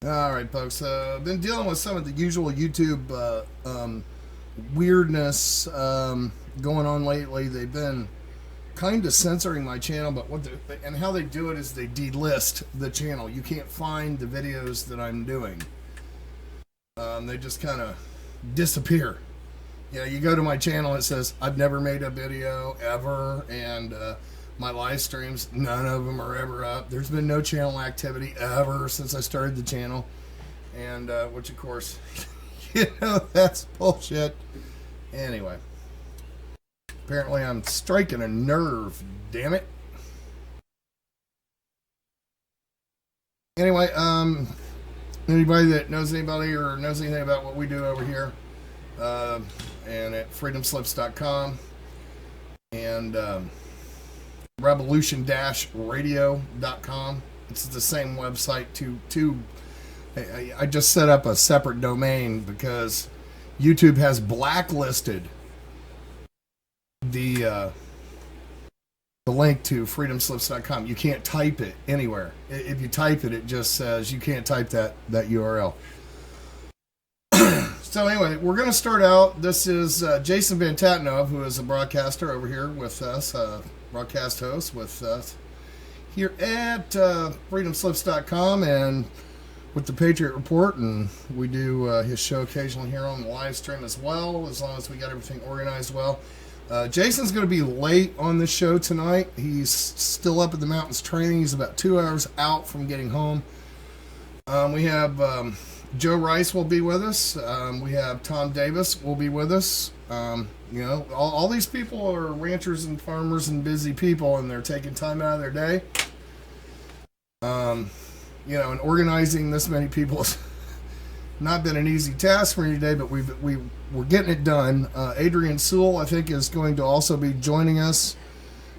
All right, folks. I've been dealing with some of the usual YouTube weirdness going on lately. They've been kind of censoring my channel, but and how they do it is they delist the channel. You can't find the videos that I'm doing. They just kind of disappear. You go to my channel, it says I've never made a video ever, and my live streams, none of them are ever up. There's been no channel activity ever since I started the channel, and which of course, that's bullshit. Anyway, apparently I'm striking a nerve. Damn it. Anyway, anybody that knows anybody or knows anything about what we do over here, and at freedomslips.com and revolution-radio.com. It's the same website. I just set up a separate domain because YouTube has blacklisted the link to freedomslips.com. You can't type it anywhere. If you type it, it just says you can't type that URL. So anyway, we're going to start out. This is Jason Van Tatenhove, who is a broadcaster over here with us, broadcast host with us here at freedomslips.com and with the Patriot Report, and we do his show occasionally here on the live stream as well, as long as we got everything organized well. Jason's going to be late on this show tonight. He's still up at the mountains training. He's about 2 hours out from getting home. We have Joe Rice will be with us. We have Tom Davis will be with us. All these people are ranchers and farmers and busy people, and they're taking time out of their day. And organizing this many people has not been an easy task for any day, but we're getting it done. Adrian Sewell, I think, is going to also be joining us.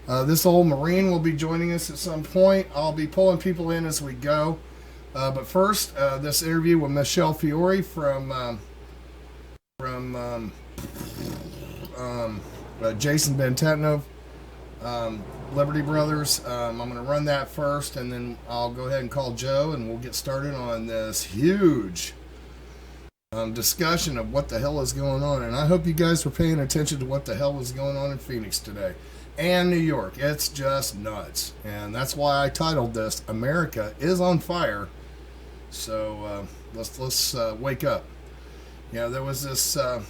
This old Marine will be joining us at some point. I'll be pulling people in as we go. But first, this interview with Michelle Fiore from Jason Van Tatenhove, Liberty Brothers. I'm going to run that first, and then I'll go ahead and call Joe, and we'll get started on this huge discussion of what the hell is going on. And I hope you guys were paying attention to what the hell was going on in Phoenix today and New York. It's just nuts, and that's why I titled this "America is on Fire." So let's wake up. There was this. I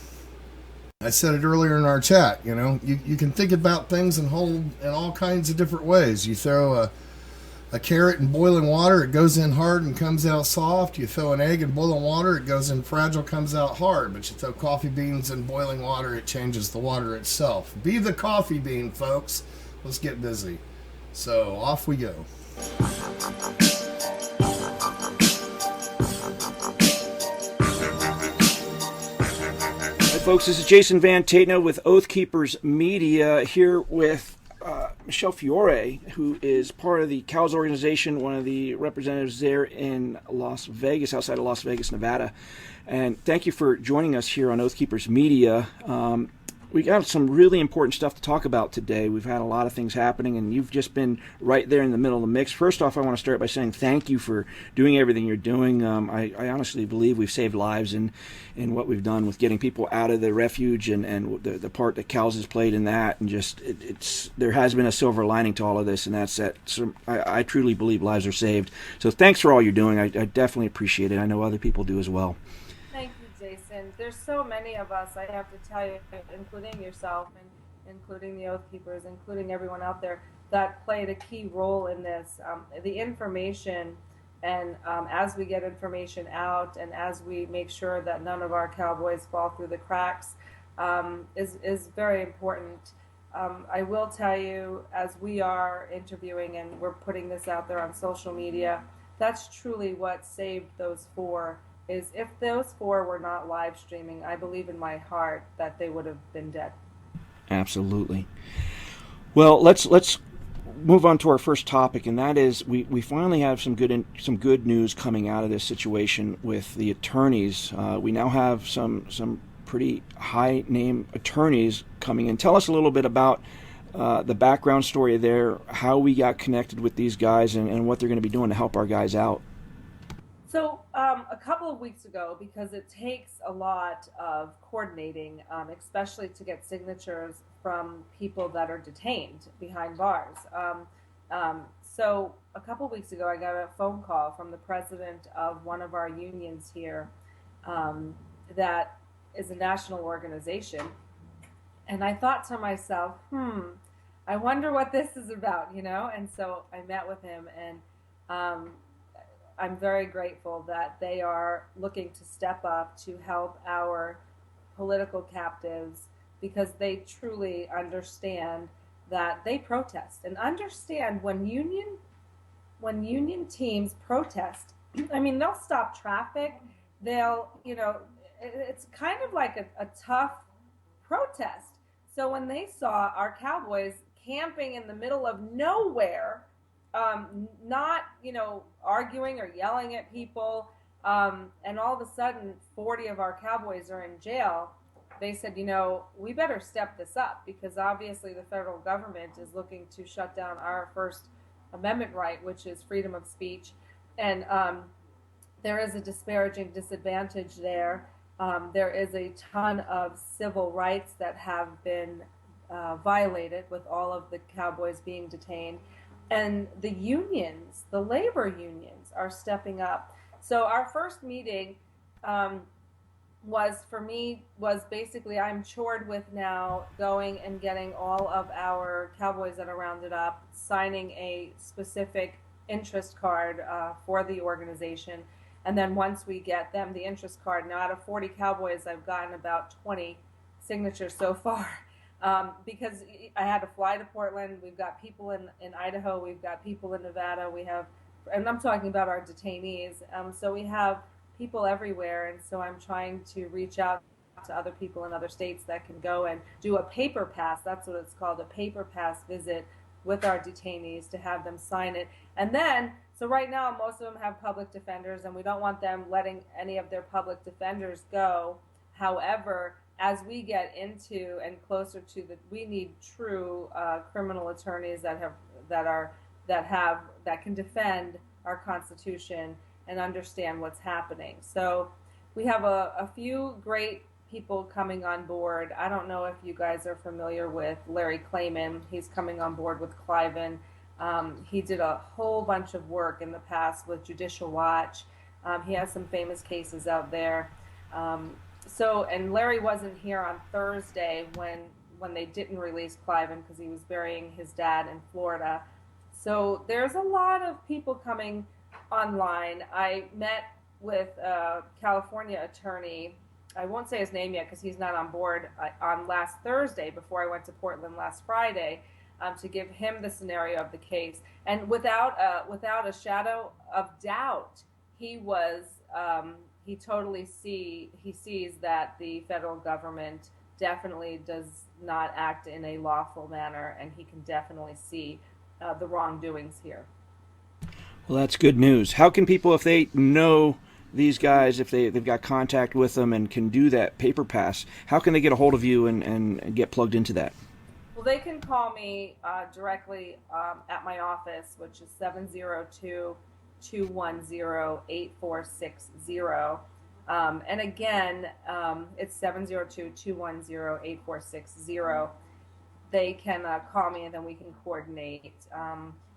said it earlier in our chat. You can think about things in all kinds of different ways. You throw a carrot in boiling water, it goes in hard and comes out soft. You throw an egg in boiling water, it goes in fragile, comes out hard. But you throw coffee beans in boiling water, it changes the water itself. Be the coffee bean, folks. Let's get busy. So off we go. Folks, this is Jason Van Tatenhove with Oath Keepers Media, here with Michelle Fiore, who is part of the COWS organization, one of the representatives there in Las Vegas, outside of Las Vegas, Nevada. And thank you for joining us here on Oath Keepers Media. We got some really important stuff to talk about today. We've had a lot of things happening, and you've just been right there in the middle of the mix. First off, I want to start by saying thank you for doing everything you're doing. I honestly believe we've saved lives in what we've done with getting people out of the refuge and the part that COWS has played in that. And just there has been a silver lining to all of this, and that's that I truly believe lives are saved. So thanks for all you're doing. I definitely appreciate it. I know other people do as well. Thank you, Jason. There's so many of us, I have to tell you, including yourself and including the Oath Keepers, including everyone out there, that played a key role in this. The information, and as we get information out and as we make sure that none of our cowboys fall through the cracks, is very important. I will tell you, as we are interviewing and we're putting this out there on social media, that's truly what saved those four. Is if those four were not live streaming, I believe in my heart that they would have been dead. Absolutely. Well, let's move on to our first topic, and that is we finally have some good news coming out of this situation with the attorneys. We now have some pretty high name attorneys coming in. Tell us a little bit about the background story there, how we got connected with these guys, and what they're going to be doing to help our guys out. So a couple of weeks ago, because it takes a lot of coordinating, especially to get signatures from people that are detained behind bars. So a couple of weeks ago, I got a phone call from the president of one of our unions here, that is a national organization. And I thought to myself, I wonder what this is about, And so I met with him, and I'm very grateful that they are looking to step up to help our political captives, because they truly understand that they protest and understand when union teams protest. I mean, they'll stop traffic. They'll, it's kind of like a tough protest. So when they saw our cowboys camping in the middle of nowhere, not, arguing or yelling at people, and all of a sudden 40 of our cowboys are in jail, they said, we better step this up, because obviously the federal government is looking to shut down our First Amendment right, which is freedom of speech. And there is a disparaging disadvantage there. There is a ton of civil rights that have been violated with all of the cowboys being detained. And the unions, the labor unions, are stepping up. So our first meeting was basically, I'm chored with now going and getting all of our cowboys that are rounded up, signing a specific interest card for the organization. And then once we get them the interest card, now out of 40 cowboys, I've gotten about 20 signatures so far. Because I had to fly to Portland. We've got people in Idaho. We've got people in Nevada. And I'm talking about our detainees. So we have people everywhere. And so I'm trying to reach out to other people in other states that can go and do a paper pass. That's what it's called, a paper pass visit with our detainees, to have them sign it. And then, so right now, most of them have public defenders, and we don't want them letting any of their public defenders go. However, as we get into and closer to we need true criminal attorneys that can defend our Constitution and understand what's happening. So we have a few great people coming on board. I don't know if you guys are familiar with Larry Klayman. He's coming on board with Cliven. He did a whole bunch of work in the past with Judicial Watch. He has some famous cases out there. And Larry wasn't here on Thursday when they didn't release Cliven, because he was burying his dad in Florida. So there's a lot of people coming online. I met with a California attorney. I won't say his name yet because he's not on board, on last Thursday before I went to Portland last Friday, to give him the scenario of the case. And without a shadow of doubt, he sees that the federal government definitely does not act in a lawful manner, and he can definitely see the wrongdoings here. Well, that's good news. How can people, if they know these guys, if they've got contact with them and can do that paper pass, how can they get a hold of you and get plugged into that? Well, they can call me directly at my office, which is 702-210-8460. And again, it's 702-210-8460. They can call me, and then we can coordinate,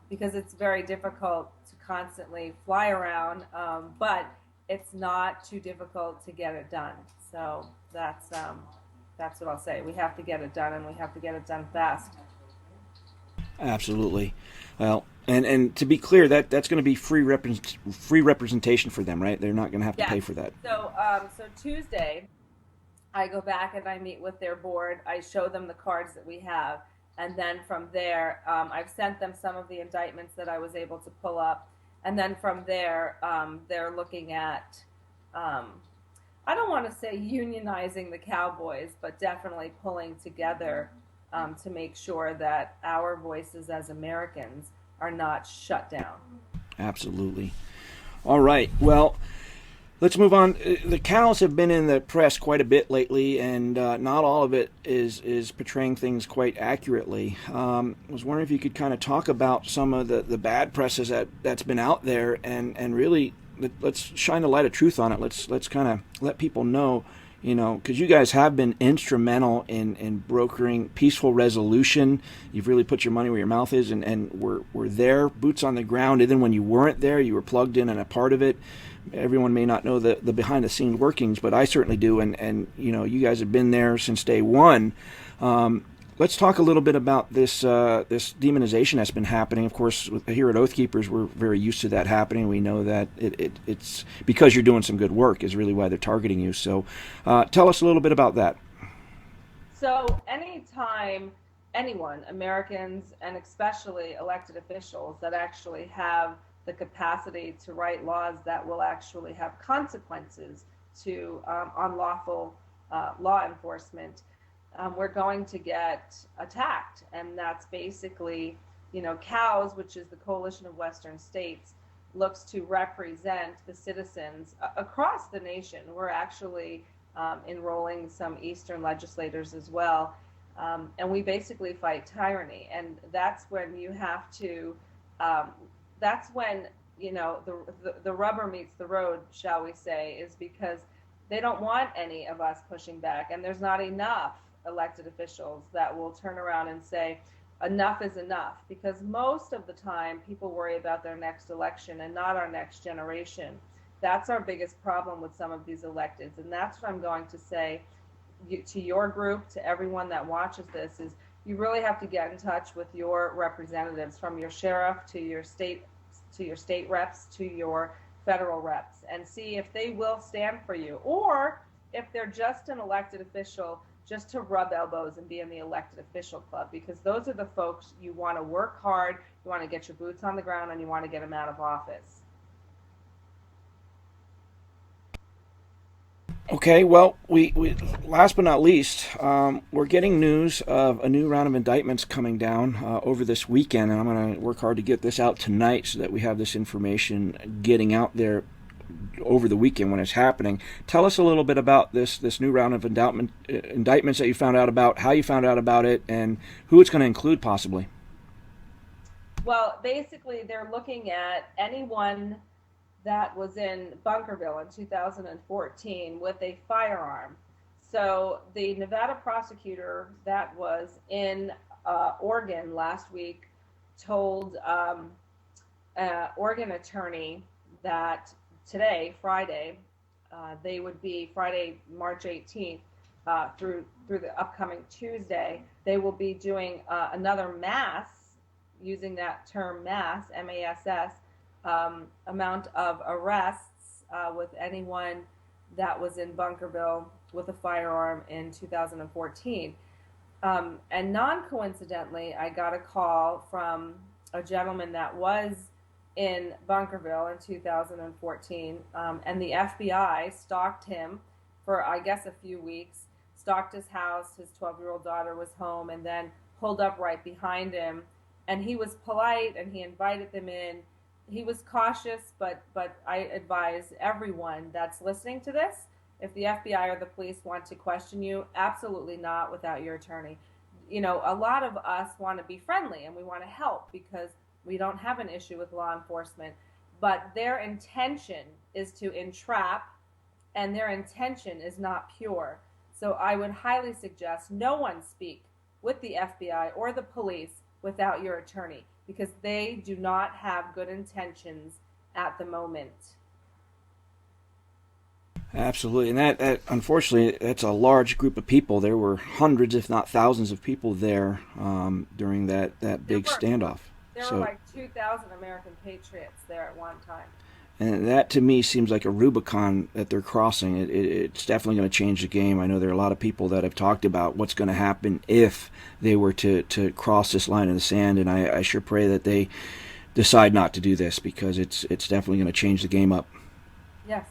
because it's very difficult to constantly fly around, but it's not too difficult to get it done. So that's what I'll say. We have to get it done, and we have to get it done fast. Absolutely. Well, and to be clear, that's going to be free representation for them, right? They're not going to have to pay for that. So Tuesday, I go back and I meet with their board. I show them the cards that we have, and then from there, I've sent them some of the indictments that I was able to pull up, and then from there, they're looking at, I don't want to say unionizing the cowboys, but definitely pulling together to make sure that our voices as Americans are not shut down. Absolutely. All right. Well, let's move on. The cows have been in the press quite a bit lately, and not all of it is portraying things quite accurately. I was wondering if you could kind of talk about some of the bad presses that's been out there, and really let's shine the light of truth on it. Let's kind of let people know, because you guys have been instrumental in brokering peaceful resolution. You've really put your money where your mouth is, and we're there, boots on the ground. Even when you weren't there, you were plugged in and a part of it. Everyone may not know the behind the scenes workings, but I certainly do. And you guys have been there since day one. Let's talk a little bit about this demonization that's been happening. Of course, here at Oath Keepers, we're very used to that happening. We know that it's because you're doing some good work is really why they're targeting you. So tell us a little bit about that. So anytime anyone, Americans, and especially elected officials that actually have the capacity to write laws that will actually have consequences to unlawful law enforcement, we're going to get attacked. And that's basically, COWS, which is the Coalition of Western States, looks to represent the citizens across the nation. We're actually enrolling some Eastern legislators as well. And we basically fight tyranny. And that's when you have to, that's when, the rubber meets the road, shall we say, is because they don't want any of us pushing back. And there's not enough elected officials that will turn around and say enough is enough, because most of the time people worry about their next election and not our next generation. That's our biggest problem with some of these electeds, and that's what I'm going to say to your group, to everyone that watches this, is you really have to get in touch with your representatives, from your sheriff to your state reps to your federal reps, and see if they will stand for you, or if they're just an elected official just to rub elbows and be in the elected official club, because those are the folks you want to work hard, you want to get your boots on the ground, and you want to get them out of office. Okay, well, we last but not least, we're getting news of a new round of indictments coming down over this weekend, and I'm going to work hard to get this out tonight so that we have this information getting out there over the weekend when it's happening. Tell us a little bit about this new round of indictments that you found out about, how you found out about it, and who it's going to include possibly. Well, basically, they're looking at anyone that was in Bunkerville in 2014 with a firearm. So the Nevada prosecutor that was in Oregon last week told Oregon attorney that today, Friday, they would be Friday, March 18th, through the upcoming Tuesday, they will be doing another mass, using that term mass, M-A-S-S, amount of arrests with anyone that was in Bunkerville with a firearm in 2014. And non-coincidentally, I got a call from a gentleman that was in Bunkerville in 2014, and the FBI stalked him for, I guess, a few weeks, stalked his house, his 12-year-old daughter was home, and then pulled up right behind him. And he was polite, and he invited them in. He was cautious, but I advise everyone that's listening to this, if the FBI or the police want to question you, absolutely not without your attorney. A lot of us want to be friendly, and we want to help because we don't have an issue with law enforcement, but their intention is to entrap, and their intention is not pure. So I would highly suggest no one speak with the FBI or the police without your attorney, because they do not have good intentions at the moment. Absolutely, and that unfortunately, that's a large group of people. There were hundreds, if not thousands, of people there during that big standoff. There were like 2,000 American patriots there at one time. And that, to me, seems like a Rubicon that they're crossing. It's definitely going to change the game. I know there are a lot of people that have talked about what's going to happen if they were to cross this line in the sand, and I sure pray that they decide not to do this, because it's definitely going to change the game up. Yes.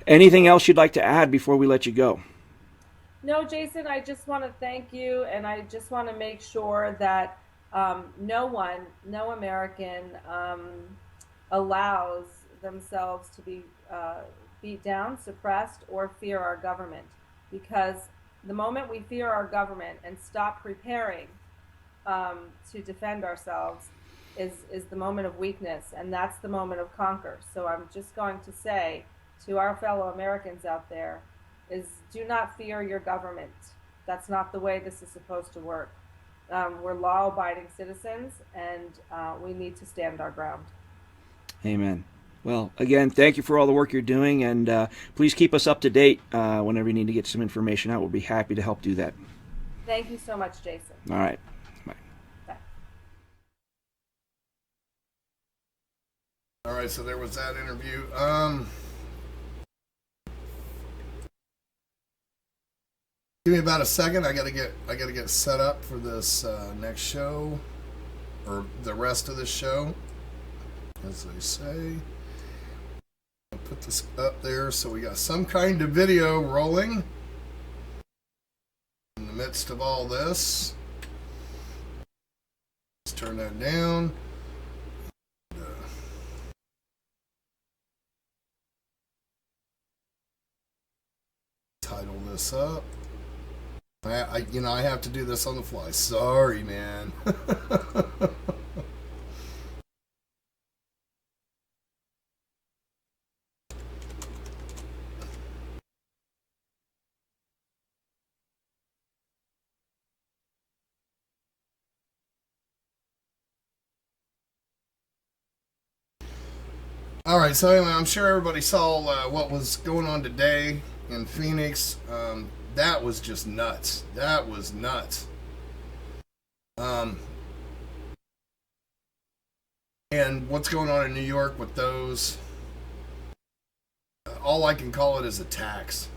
Anything else you'd like to add before we let you go? No, Jason, I just want to thank you, and I just want to make sure that no American allows themselves to be beat down, suppressed, or fear our government. Because the moment we fear our government and stop preparing to defend ourselves, is the moment of weakness, and that's the moment of conquer. So I'm just going to say to our fellow Americans out there is do not fear your government. That's not the way this is supposed to work. We're law-abiding citizens, and we need to stand our ground. Amen. Well, again, thank you for all the work you're doing, and please keep us up to date whenever you need to get some information out. We'll be happy to help do that. Thank you so much, Jason. All right. Bye. Bye. All right, so there was that interview. Give me about a second. I gotta get set up for this next show, or the rest of this show, as they say. I'll put this up there so we got some kind of video rolling in the midst of all this. Let's turn that down. Title this up. I have to do this on the fly. Sorry, man. All right, so anyway, I'm sure everybody saw what was going on today in Phoenix. That was just nuts. That was nuts. And what's going on in New York with those? All I can call it is attacks.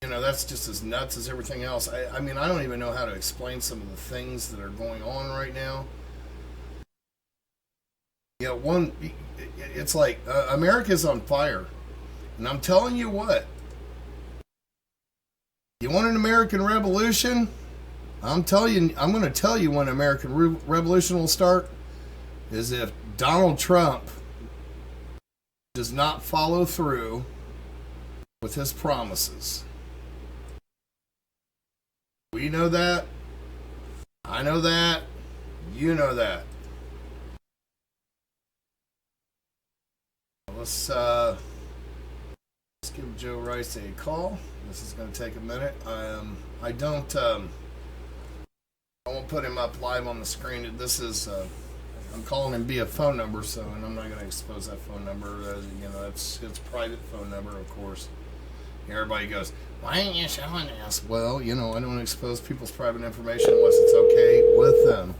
That's just as nuts as everything else. I mean, I don't even know how to explain some of the things that are going on right now. It's like America's on fire. And I'm telling you what, you want an American Revolution? I'm going to tell you when American Revolution will start is if Donald Trump does not follow through with his promises. We know that. I know that. You know that. Let's give Joe Rice a call. This is going to take a minute. I won't put him up live on the screen. This is I'm calling him via phone number, and I'm not going to expose that phone number. That's his private phone number, of course. Everybody goes, "Why ain't you showing this?" Well, I don't expose people's private information unless it's okay with them.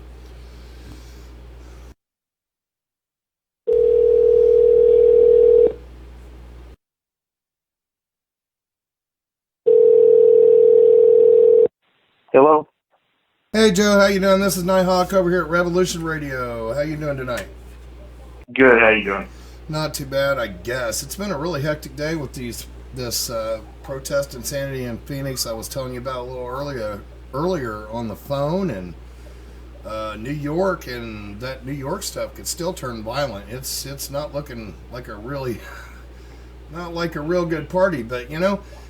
Hello. Hey Joe, how you doing? This is Nitehawk over here at Revolution Radio. How you doing tonight? Good. How you doing? Not too bad, I guess. It's been a really hectic day with this protest insanity in Phoenix. I was telling you about a little earlier on the phone, and New York, and that New York stuff could still turn violent. It's not looking like a real good party, but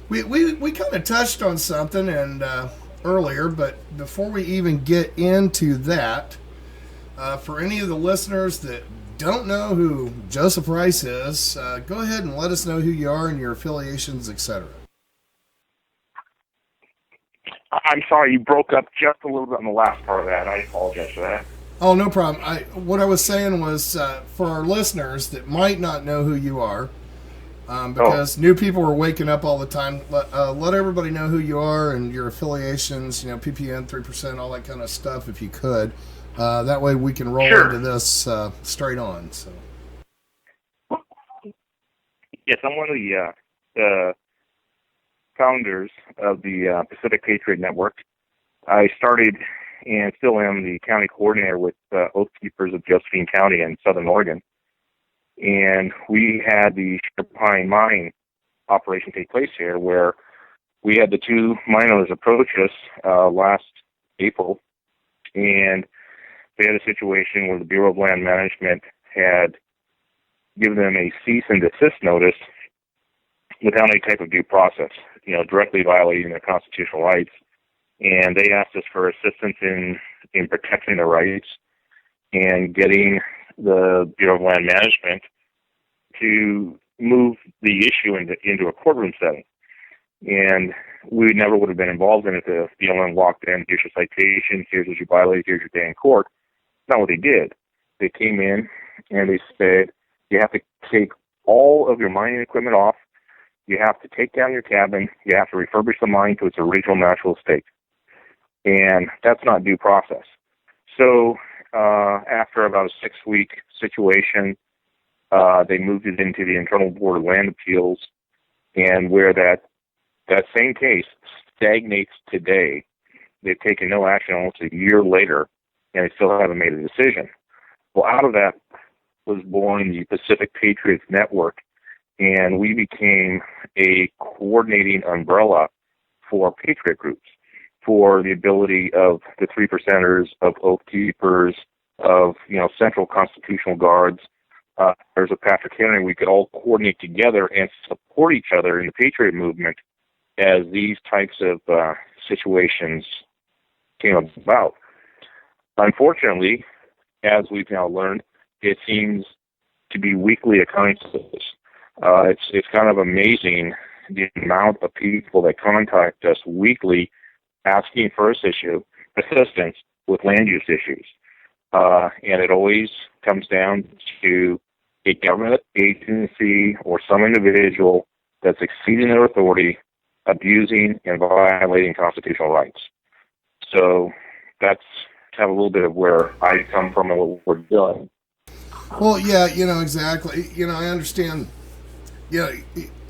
we kind of touched on something and earlier, but before we even get into that, for any of the listeners that don't know who Joseph Rice is, go ahead and let us know who you are and your affiliations, etc. I'm sorry, you broke up just a little bit on the last part of that. I apologize for that. Oh, no problem. What I was saying was for our listeners that might not know who you are, because new people are waking up all the time. Let everybody know who you are and your affiliations, PPN, 3%, all that kind of stuff, if you could. That way we can roll into this straight on. So. Yes, I'm one of the founders of the Pacific Patriot Network. I started and still am the county coordinator with Oath Keepers of Josephine County in Southern Oregon. And we had the Sugar Pine Mine operation take place here, where we had the two mine owners approach us last April, and they had a situation where the Bureau of Land Management had given them a cease and desist notice without any type of due process, directly violating their constitutional rights. and they asked us for assistance in protecting the rights and getting the Bureau of Land Management to move the issue into a courtroom setting. And we never would have been involved in it if the BLM walked in, here's your citation, here's what you violated, here's your day in court. That's not what they did. They came in and they said, you have to take all of your mining equipment off, you have to take down your cabin, you have to refurbish the mine to its original natural state. And that's not due process. So after about a 6-week situation, they moved it into the Internal Board of Land Appeals, and where that same case stagnates today, they've taken no action almost a year later, and they still haven't made a decision. Well, out of that was born the Pacific Patriots Network, and we became a coordinating umbrella for patriot groups, for the ability of the 3 percenters, of Oath Keepers, of Central Constitutional Guards. There's a Patrick Henry. We could all coordinate together and support each other in the patriot movement as these types of situations came about. Unfortunately, as we've now learned, it seems to be weekly occurrences. It's kind of amazing the amount of people that contact us weekly asking for assistance with land use issues. And it always comes down to a government agency or some individual that's exceeding their authority, abusing and violating constitutional rights. So that's kind of a little bit of where I come from and what we're doing. Well, yeah, exactly. I understand.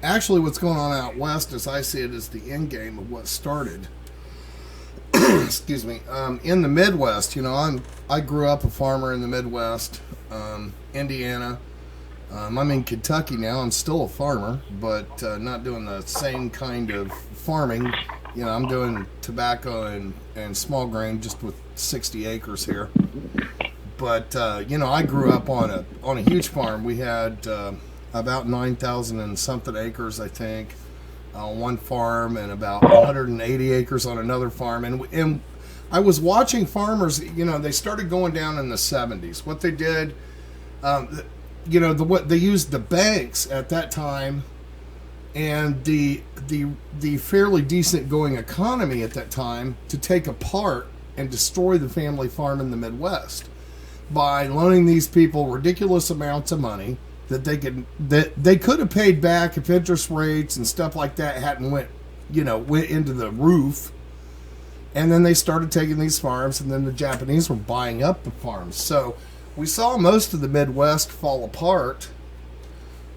Actually what's going on out west, as I see it, is the end game of what started. Excuse me. In the Midwest, I grew up a farmer in the Midwest, Indiana. I'm in Kentucky now. I'm still a farmer, but not doing the same kind of farming. I'm doing tobacco and small grain, just with 60 acres here. But I grew up on a huge farm. We had about 9,000 and something acres, I think, on one farm, and about 180 acres on another farm. And I was watching farmers. They started going down in the 70s. What they did, what they used the banks at that time, and the fairly decent going economy at that time, to take apart and destroy the family farm in the Midwest by loaning these people ridiculous amounts of money that they could have paid back if interest rates and stuff like that hadn't went into the roof. And then they started taking these farms, and then the Japanese were buying up the farms. So we saw most of the Midwest fall apart,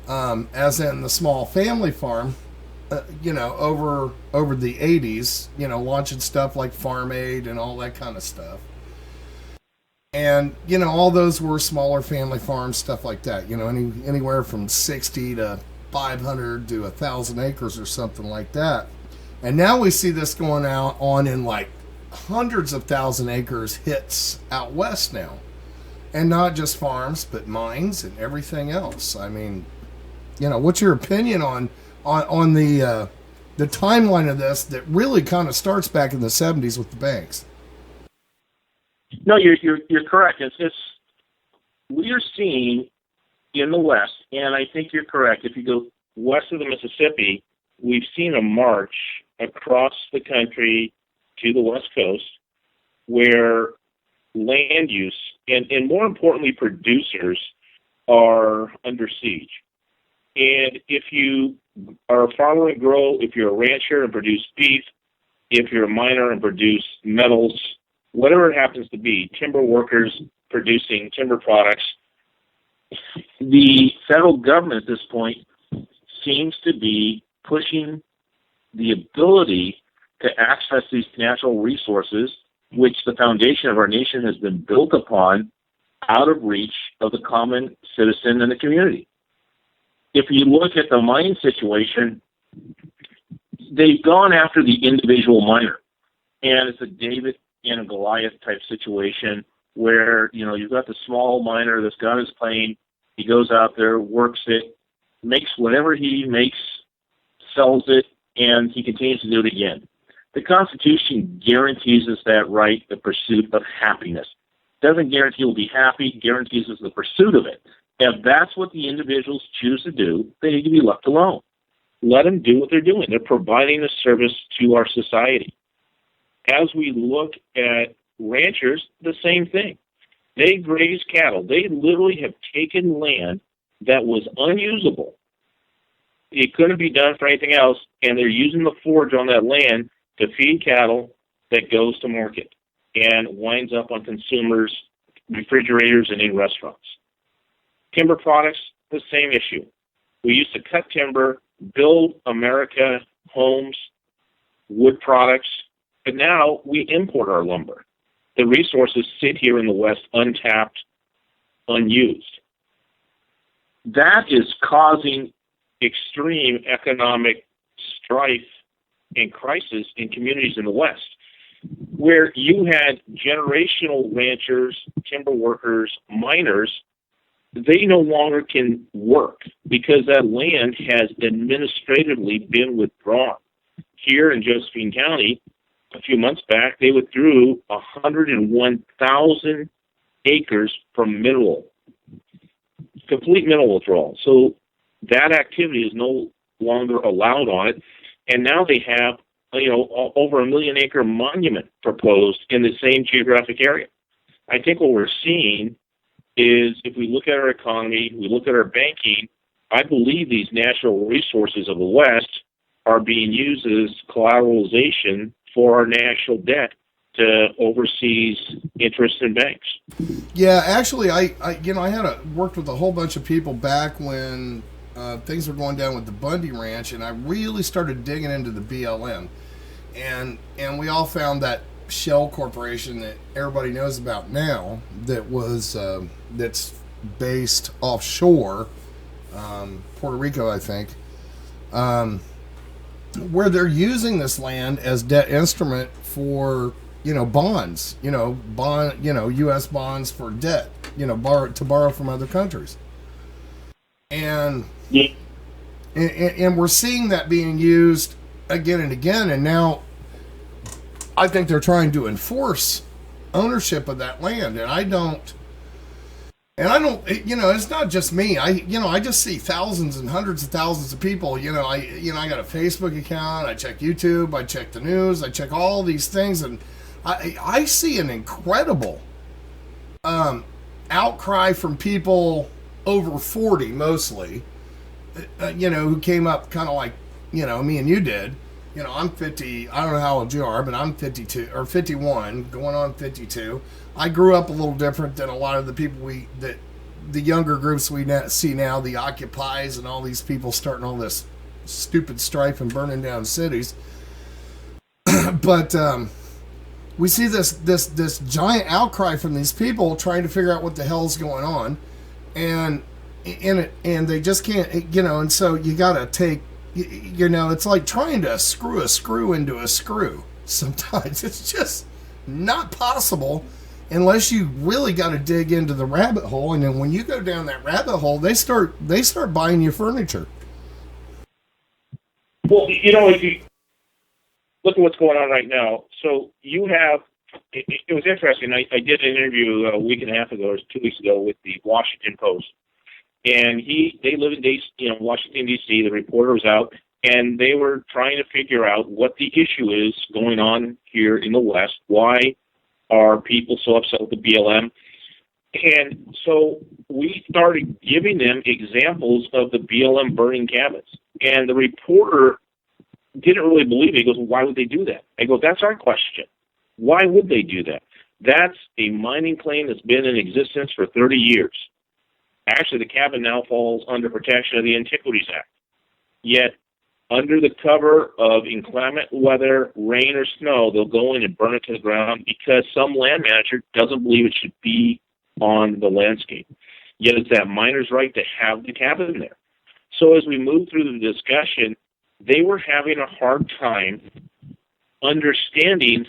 as in the small family farm, over the 80s, launching stuff like Farm Aid and all that kind of stuff. And, all those were smaller family farms, stuff like that, anywhere from 60 to 500 to 1,000 acres or something like that. And now we see this going on in like hundreds of thousand acres hits out west now. And not just farms, but mines and everything else. I mean, what's your opinion on the timeline of this that really kind of starts back in the 70s with the banks? No, you're correct. We are seeing in the West, and I think you're correct. If you go west of the Mississippi, we've seen a march across the country to the West Coast where land use and more importantly, producers are under siege. And if you are a farmer and grow, if you're a rancher and produce beef, if you're a miner and produce metals, whatever it happens to be, timber workers producing timber products, the federal government at this point seems to be pushing the ability to access these natural resources, which the foundation of our nation has been built upon, out of reach of the common citizen and the community. If you look at the mine situation, they've gone after the individual miner. And it's a David and a Goliath type situation where, you've got the small miner that's got his plane, he goes out there, works it, makes whatever he makes, sells it, and he continues to do it again. The Constitution guarantees us that right, the pursuit of happiness. Doesn't guarantee we'll be happy, guarantees us the pursuit of it. If that's what the individuals choose to do, they need to be left alone. Let them do what they're doing. They're providing a service to our society. As we look at ranchers, the same thing. They graze cattle. They literally have taken land that was unusable. It couldn't be done for anything else, and they're using the forage on that land to feed cattle that goes to market and winds up on consumers' refrigerators and in restaurants. Timber products, the same issue. We used to cut timber, build America homes, wood products, but now we import our lumber. The resources sit here in the West untapped, unused. That is causing extreme economic strife and crisis in communities in the West, where you had generational ranchers, timber workers, miners. They no longer can work because that land has administratively been withdrawn. Here in Josephine County, a few months back, they withdrew 101,000 acres from mineral, complete mineral withdrawal. So that activity is no longer allowed on it. And now they have, over 1 million acre monument proposed in the same geographic area. I think what we're seeing is, if we look at our economy, we look at our banking, I believe these natural resources of the West are being used as collateralization for our national debt to overseas interest in banks. Yeah, actually, I worked with a whole bunch of people back when things were going down with the Bundy Ranch, and I really started digging into the BLM, and we all found that shell corporation that everybody knows about now that was that's based offshore, Puerto Rico, I think, where they're using this land as debt instrument for bonds, U.S. bonds for debt, borrow from other countries, and we're seeing that being used again and again, and now I think they're trying to enforce ownership of that land, and I don't, it's not just me. I just see thousands and hundreds of thousands of people. I got a Facebook account. I check YouTube. I check the news. I check all these things, and I see an incredible outcry from people over 40, mostly, who came up kind of like, me and you did. I'm 50, I don't know how old you are, but I'm 52, or 51, going on 52. I grew up a little different than a lot of the people the younger groups we see now, the Occupies and all these people starting all this stupid strife and burning down cities. But we see this giant outcry from these people trying to figure out what the hell's going on, and they just can't, and so you got to take, it's like trying to screw a screw into a screw. Sometimes it's just not possible unless you really got to dig into the rabbit hole. And then when you go down that rabbit hole, they start buying you furniture. Well, if you look at what's going on right now, so you have, it was interesting. I did an interview a week and a half ago, or 2 weeks ago, with the Washington Post. And they live in Washington, D.C. The reporter was out, and they were trying to figure out what the issue is going on here in the West. Why are people so upset with the BLM? And so we started giving them examples of the BLM burning cabins. And the reporter didn't really believe it. He goes, well, why would they do that? I go, that's our question. Why would they do that? That's a mining claim that's been in existence for 30 years. Actually, the cabin now falls under protection of the Antiquities Act. Yet, under the cover of inclement weather, rain or snow, they'll go in and burn it to the ground because some land manager doesn't believe it should be on the landscape. Yet it's that miner's right to have the cabin there. So as we move through the discussion, they were having a hard time understanding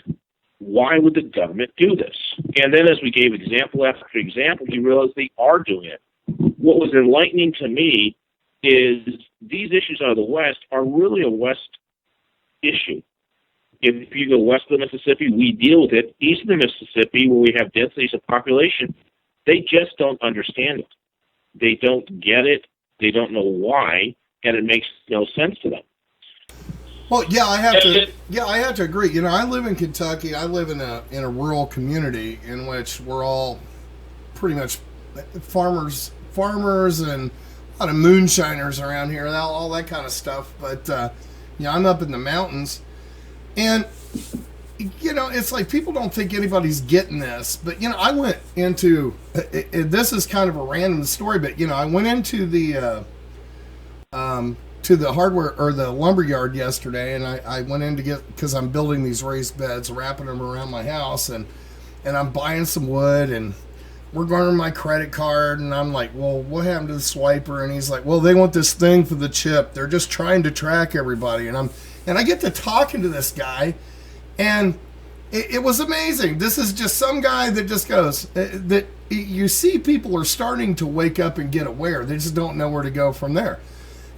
why would the government do this. And then as we gave example after example, we realized they are doing it. What was enlightening to me is these issues out of the West are really a West issue. If you go west of the Mississippi, we deal with it. East of the Mississippi, where we have densities of population, they just don't understand it. They don't get it. They don't know why, and it makes no sense to them. Well, yeah, I have to. Yeah, I have to agree. You know, I live in Kentucky. I live in a rural community in which we're all pretty much farmers, and a lot of moonshiners around here, all that kind of stuff. But I'm up in the mountains, and it's like people don't think anybody's getting this. But I went into this is kind of a random story, but I went into the to the hardware or the lumber yard yesterday, and I went in to get, because I'm building these raised beds, wrapping them around my house, and I'm buying some wood, and we're going to my credit card, and I'm like, well, what happened to the swiper? And he's like, well, they want this thing for the chip. They're just trying to track everybody. And I get to talking to this guy, and it was amazing. This is just some guy that just goes, that you see people are starting to wake up and get aware. They just don't know where to go from there.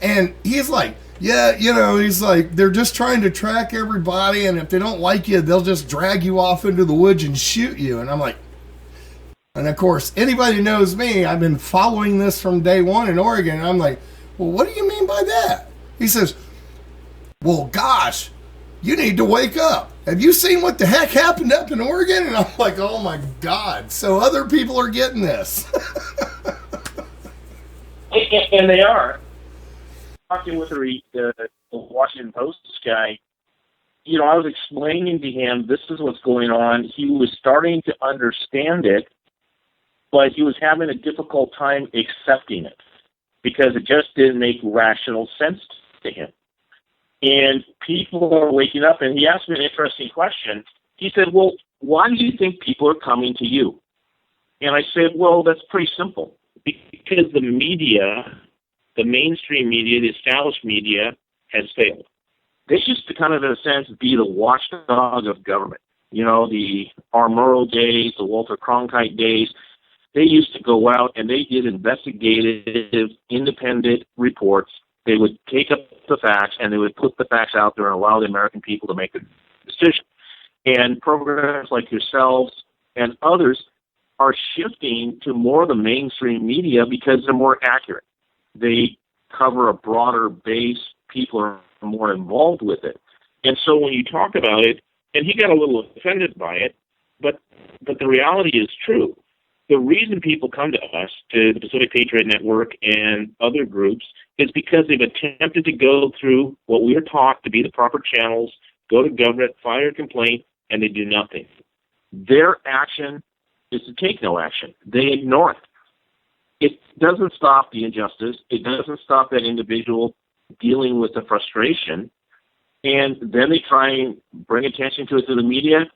And he's like, yeah, he's like, they're just trying to track everybody, and if they don't like you, they'll just drag you off into the woods and shoot you. And I'm like, and of course, anybody who knows me, I've been following this from day one in Oregon, and I'm like, well, what do you mean by that? He says, well, gosh, you need to wake up. Have you seen what the heck happened up in Oregon? And I'm like, oh my God. So other people are getting this. And they are. Talking with the Washington Post guy, I was explaining to him this is what's going on. He was starting to understand it, but he was having a difficult time accepting it because it just didn't make rational sense to him. And people are waking up, and he asked me an interesting question. He said, well, why do you think people are coming to you? And I said, well, that's pretty simple. Because the media, the mainstream media, the established media, has failed. They used to kind of, in a sense, be the watchdog of government. The Armuro days, the Walter Cronkite days, they used to go out and they did investigative, independent reports. They would take up the facts and they would put the facts out there and allow the American people to make a decision. And programs like yourselves and others are shifting to more of the mainstream media because they're more accurate. They cover a broader base. People are more involved with it. And so when you talk about it, and he got a little offended by it, but the reality is true. The reason people come to us, to the Pacific Patriot Network and other groups, is because they've attempted to go through what we are taught to be the proper channels, go to government, file a complaint, and they do nothing. Their action is to take no action. They ignore it. It doesn't stop the injustice. It doesn't stop that individual dealing with the frustration. And then they try and bring attention to it through the media.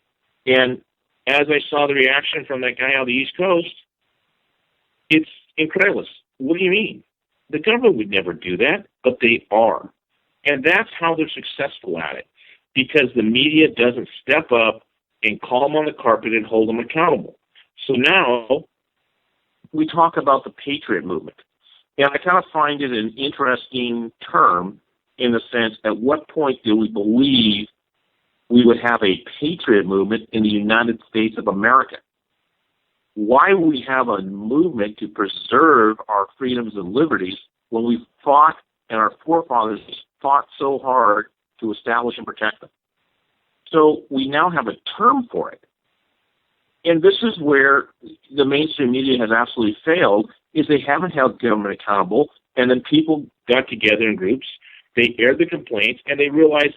And as I saw the reaction from that guy on the East Coast, it's incredulous. What do you mean? The government would never do that, but they are. And that's how they're successful at it, because the media doesn't step up and call them on the carpet and hold them accountable. So now we talk about the Patriot movement. And I kind of find it an interesting term in the sense, at what point do we believe we would have a Patriot movement in the United States of America? Why would we have a movement to preserve our freedoms and liberties when we fought and our forefathers fought so hard to establish and protect them? So we now have a term for it. And this is where the mainstream media has absolutely failed, is they haven't held government accountable, and then people got together in groups, they aired the complaints, and they realized,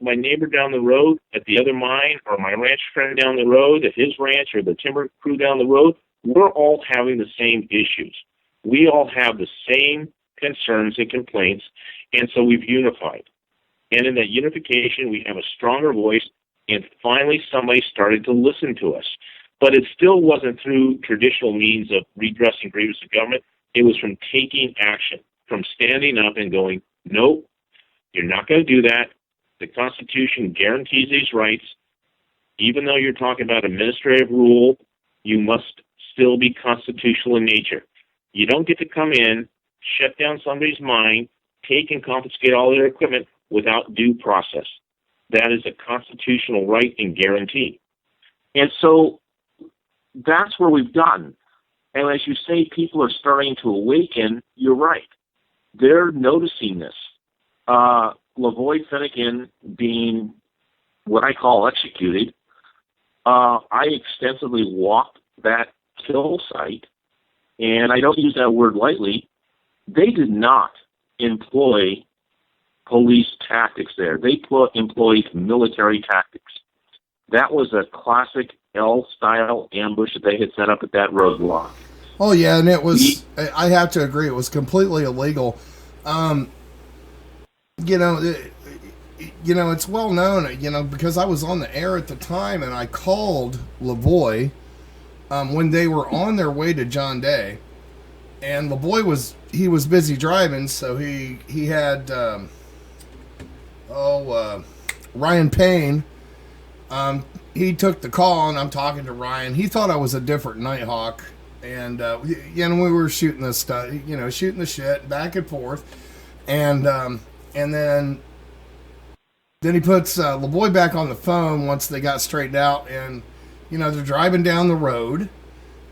my neighbor down the road at the other mine, or my ranch friend down the road at his ranch, or the timber crew down the road, we're all having the same issues. We all have the same concerns and complaints, and so we've unified. And in that unification, we have a stronger voice, and finally somebody started to listen to us. But it still wasn't through traditional means of redressing grievances of government. It was from taking action, from standing up and going, nope, you're not going to do that. The Constitution guarantees these rights. Even though you're talking about administrative rule, you must still be constitutional in nature. You don't get to come in, shut down somebody's mine, take and confiscate all their equipment without due process. That is a constitutional right and guarantee. And so that's where we've gotten. And as you say, people are starting to awaken. You're right. They're noticing this. Lavoy Finnegan being what I call executed, I extensively walked that kill site, and I don't use that word lightly. They did not employ police tactics there. They employed military tactics. That was a classic L-style ambush that they had set up at that roadblock. Oh, yeah, and it was, I have to agree, it was completely illegal. You know, it's well known, you know, because I was on the air at the time, and I called Lavoy when they were on their way to John Day, and Lavoy was busy driving, so he had Ryan Payne. He took the call, and I'm talking to Ryan. He thought I was a different Nighthawk, and you know, we were shooting this stuff, you know, shooting the shit back and forth, and then he puts Lavoy back on the phone once they got straightened out, and you know, they're driving down the road,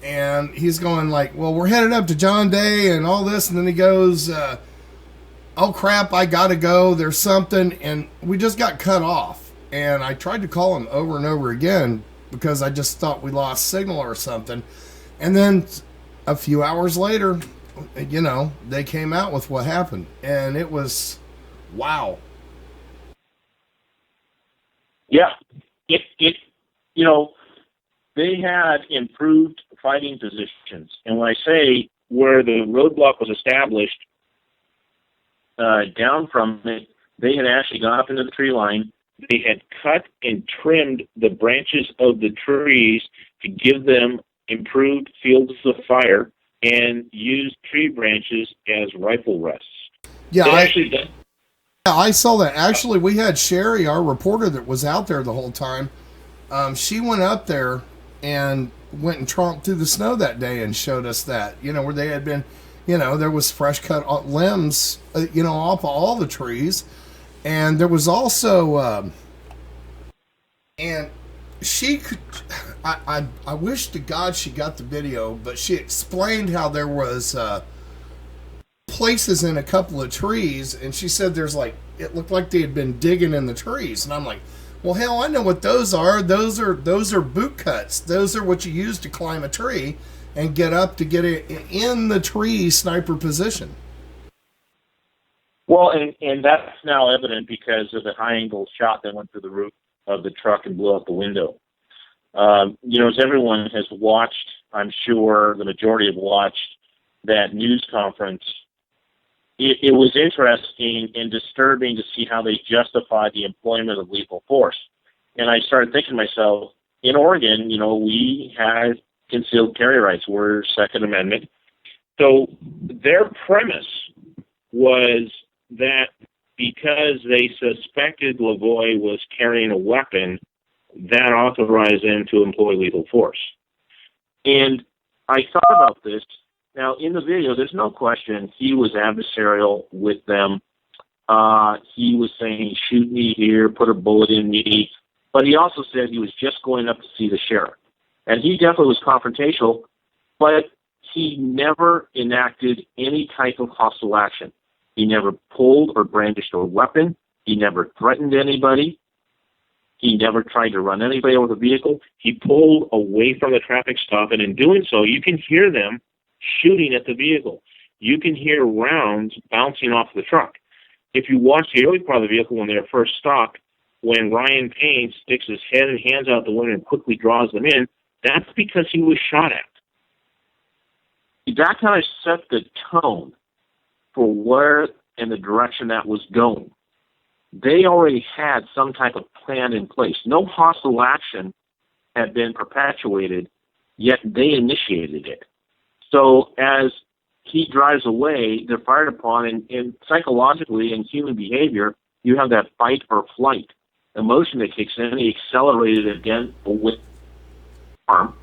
and he's going like, well, we're headed up to John Day and all this, and then he goes, oh crap, I gotta go, there's something, and we just got cut off. And I tried to call him over and over again because I just thought we lost signal or something. And then a few hours later, you know, they came out with what happened, and it was wow. Yeah, it you know, they had improved fighting positions, and when I say where the roadblock was established, down from it, they had actually gone up into the tree line. They had cut and trimmed the branches of the trees to give them improved fields of fire, and used tree branches as rifle rests. Yeah, I saw that. Actually, we had Sherry, our reporter that was out there the whole time. She went up there and went and tromped through the snow that day and showed us that, you know, where they had been, you know, there was fresh cut limbs, you know, off of all the trees. And there was also, and she could, I wish to God she got the video, but she explained how there was places in a couple of trees, and she said there's like, it looked like they had been digging in the trees. And I'm like, well, hell, I know what those are. Those are boot cuts. Those are what you use to climb a tree and get up to get it in the tree sniper position. Well, and that's now evident because of the high-angle shot that went through the roof of the truck and blew out the window. You know, as everyone has watched, I'm sure the majority have watched that news conference, it was interesting and disturbing to see how they justified the employment of lethal force. And I started thinking to myself, in Oregon, you know, we had concealed carry rights. We're Second Amendment. So their premise was that because they suspected Lavoy was carrying a weapon, that authorized them to employ lethal force. And I thought about this. Now, in the video, there's no question he was adversarial with them. He was saying, shoot me here, put a bullet in me. But he also said he was just going up to see the sheriff. And he definitely was confrontational, but he never enacted any type of hostile action. He never pulled or brandished a weapon. He never threatened anybody. He never tried to run anybody over the vehicle. He pulled away from the traffic stop, and in doing so, you can hear them shooting at the vehicle. You can hear rounds bouncing off the truck. If you watch the early part of the vehicle when they're first stopped, when Ryan Payne sticks his head and hands out the window and quickly draws them in, that's because he was shot at. That kind of set the tone for where and the direction that was going. They already had some type of plan in place. No hostile action had been perpetuated, yet they initiated it. So as he drives away, they're fired upon, and psychologically in human behavior, you have that fight or flight emotion that kicks in. He accelerated again with arm.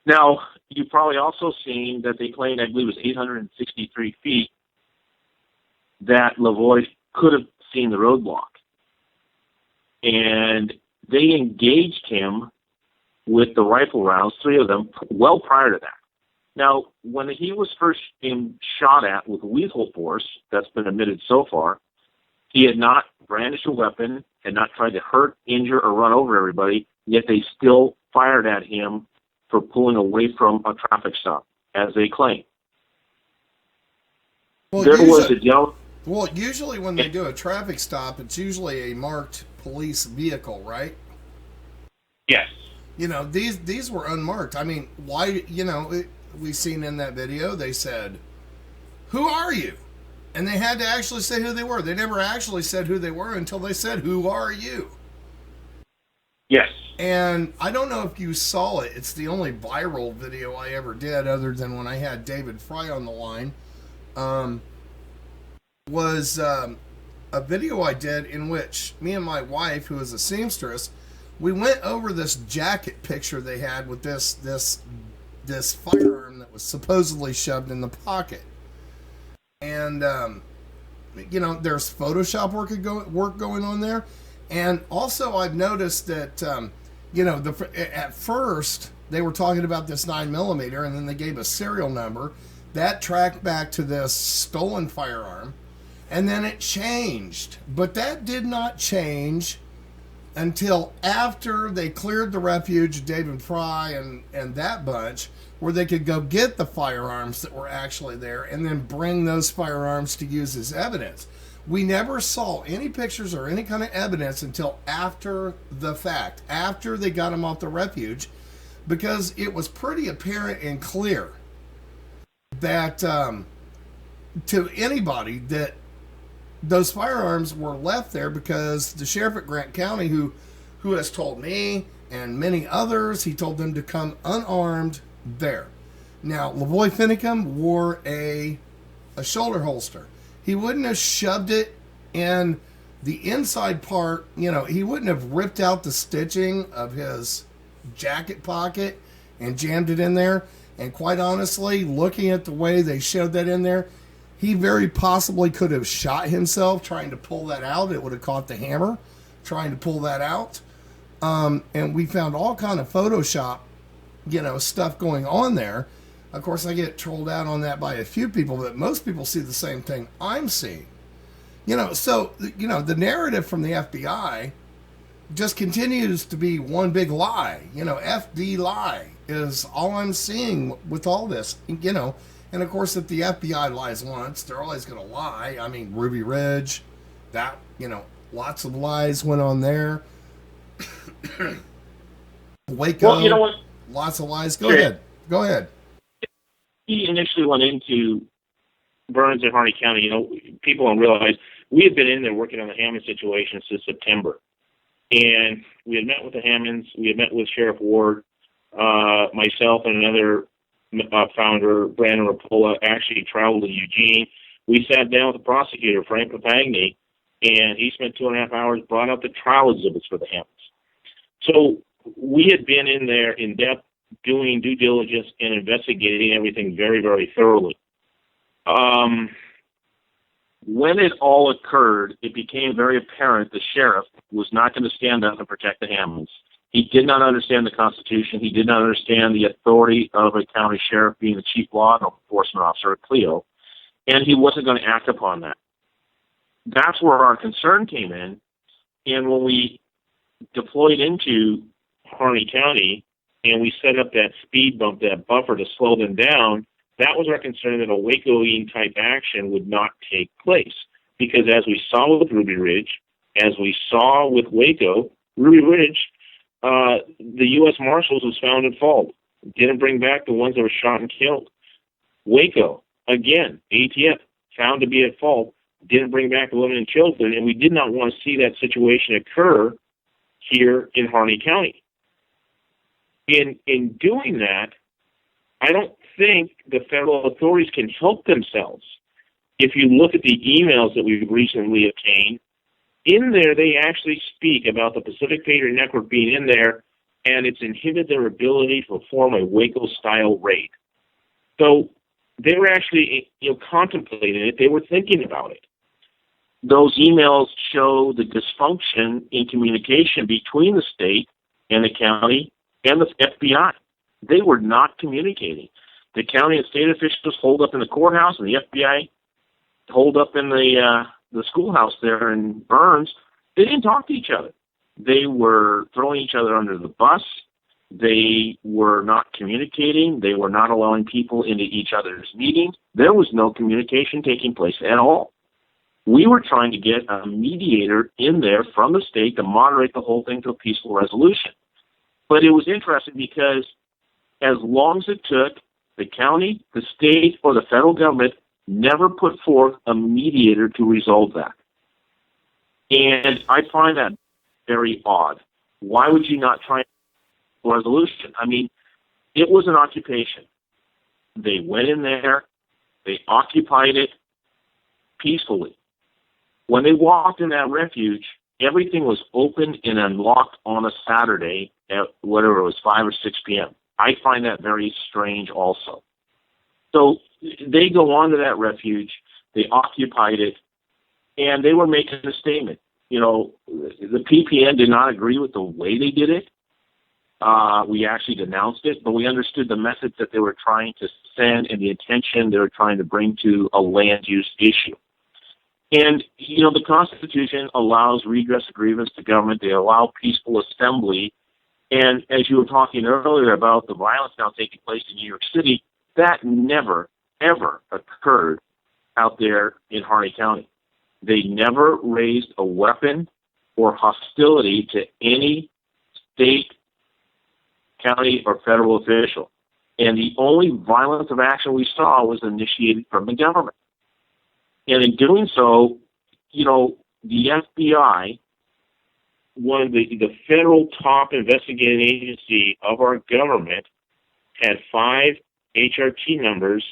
Now, you've probably also seen that they claimed, I believe it was 863 feet, that Lavoy could have seen the roadblock. and they engaged him with the rifle rounds, 3 of them, well prior to that. Now, when he was first being shot at with lethal force, that's been admitted so far, he had not brandished a weapon, had not tried to hurt, injure, or run over everybody, yet they still fired at him for pulling away from a traffic stop, as they claim. Well, There was a gentleman. Well, usually when they do a traffic stop, it's usually a marked police vehicle, right? Yes. You know, these were unmarked. I mean, why, you know, we seen in that video, they said, "Who are you?" And they had to actually say who they were. They never actually said who they were until they said, "Who are you?" Yes. And I don't know if you saw it. It's the only viral video I ever did, other than when I had David Fry on the line. Was a video I did in which me and my wife, who is a seamstress, we went over this jacket picture they had with this firearm that was supposedly shoved in the pocket. And, you know, there's Photoshop work going on there. And also I've noticed that, you know, at first they were talking about this 9mm, and then they gave a serial number that tracked back to this stolen firearm, and then it changed. But that did not change until after they cleared the refuge, David Fry and that bunch, where they could go get the firearms that were actually there and then bring those firearms to use as evidence. We never saw any pictures or any kind of evidence until after the fact, after they got them off the refuge, because it was pretty apparent and clear that to anybody that those firearms were left there, because the sheriff at Grant County, who has told me and many others, he told them to come unarmed there. Now, Lavoy Finicum wore a shoulder holster. He wouldn't have shoved it in the inside part, you know, he wouldn't have ripped out the stitching of his jacket pocket and jammed it in there. And quite honestly, looking at the way they showed that in there, he very possibly could have shot himself trying to pull that out. It would have caught the hammer trying to pull that out. And we found all kind of Photoshop, you know, stuff going on there. Of course, I get trolled out on that by a few people, but most people see the same thing I'm seeing. You know, so, you know, the narrative from the FBI just continues to be one big lie. You know, FD lie is all I'm seeing with all this, you know. And of course, if the FBI lies once, they're always going to lie. I mean, Ruby Ridge, that, you know, lots of lies went on there. Waco, well, you know what? Lots of lies. Go ahead. He initially went into Burns and Harney County. You know, people don't realize we had been in there working on the Hammond situation since September. And we had met with the Hammonds. We had met with Sheriff Ward. Myself and another founder, Brandon Rapola, actually traveled to Eugene. We sat down with the prosecutor, Frank Papagni, and he spent 2.5 hours, brought out the trial exhibits for the Hammonds. So we had been in there in depth, doing due diligence and investigating everything very, very thoroughly. When it all occurred, it became very apparent the sheriff was not going to stand up and protect the Hammonds. He did not understand the Constitution. He did not understand the authority of a county sheriff being the chief law enforcement officer at Clio, and he wasn't going to act upon that. That's where our concern came in, and when we deployed into Harney County and we set up that speed bump, that buffer to slow them down, that was our concern that a Wacoing type action would not take place. Because as we saw with Ruby Ridge, as we saw with Waco, Ruby Ridge, the U.S. Marshals was found at fault. Didn't bring back the ones that were shot and killed. Waco, again, ATF found to be at fault, didn't bring back the women and children, and we did not want to see that situation occur here in Harney County. In doing that, I don't think the federal authorities can help themselves. If you look at the emails that we've recently obtained, in there they actually speak about the Pacific Patriot Network being in there, and it's inhibited their ability to perform a Waco-style raid. So they were actually, contemplating it. They were thinking about it. those emails show the dysfunction in communication between the state and the county and the FBI. They were not communicating. The county and state officials holed up in the courthouse, and the FBI holed up in the schoolhouse there in Burns. They didn't talk to each other. They were throwing each other under the bus. They were not communicating. They were not allowing people into each other's meetings. There was no communication taking place at all. We were trying to get a mediator in there from the state to moderate the whole thing to a peaceful resolution. But it was interesting because as long as it took, the county, the state, or the federal government never put forth a mediator to resolve that. And I find that very odd. Why would you not try a resolution? I mean, it was an occupation. They went in there, they occupied it peacefully. When they walked in that refuge, everything was open and unlocked on a Saturday at whatever it was, 5 or 6 p.m. I find that very strange also. So they go on to that refuge, they occupied it, and they were making a statement. You know, the PPN did not agree with the way they did it. We actually denounced it, but we understood the message that they were trying to send and the attention they were trying to bring to a land use issue. And, you know, the Constitution allows redress of grievance to government. They allow peaceful assembly. And as you were talking earlier about the violence now taking place in New York City, that never, ever occurred out there in Harney County. They never raised a weapon or hostility to any state, county, or federal official. And the only violence of action we saw was initiated from the government. And in doing so, you know, the FBI, one of the federal top investigating agency of our government, had 5 HRT numbers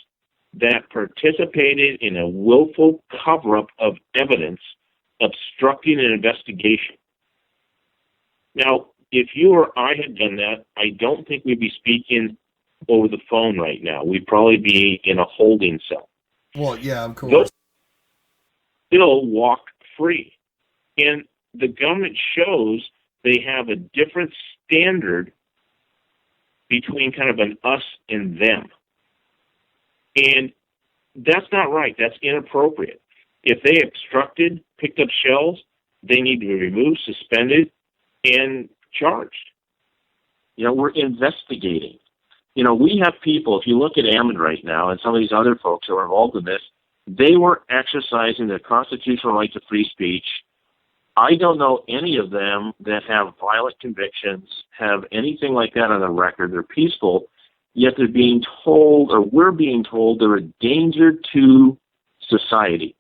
that participated in a willful cover-up of evidence obstructing an investigation. Now, if you or I had done that, I don't think we'd be speaking over the phone right now. We'd probably be in a holding cell. Well, yeah, of course. Those still walk free. And the government shows they have a different standard between kind of an us and them. And that's not right. That's inappropriate. If they obstructed, picked up shells, they need to be removed, suspended, and charged. You know, we're investigating. You know, we have people, if you look at Ammon right now and some of these other folks who are involved in this, they were exercising their constitutional right to free speech. I don't know any of them that have violent convictions, have anything like that on their record. They're peaceful, yet they're being told, or we're being told, they're a danger to society.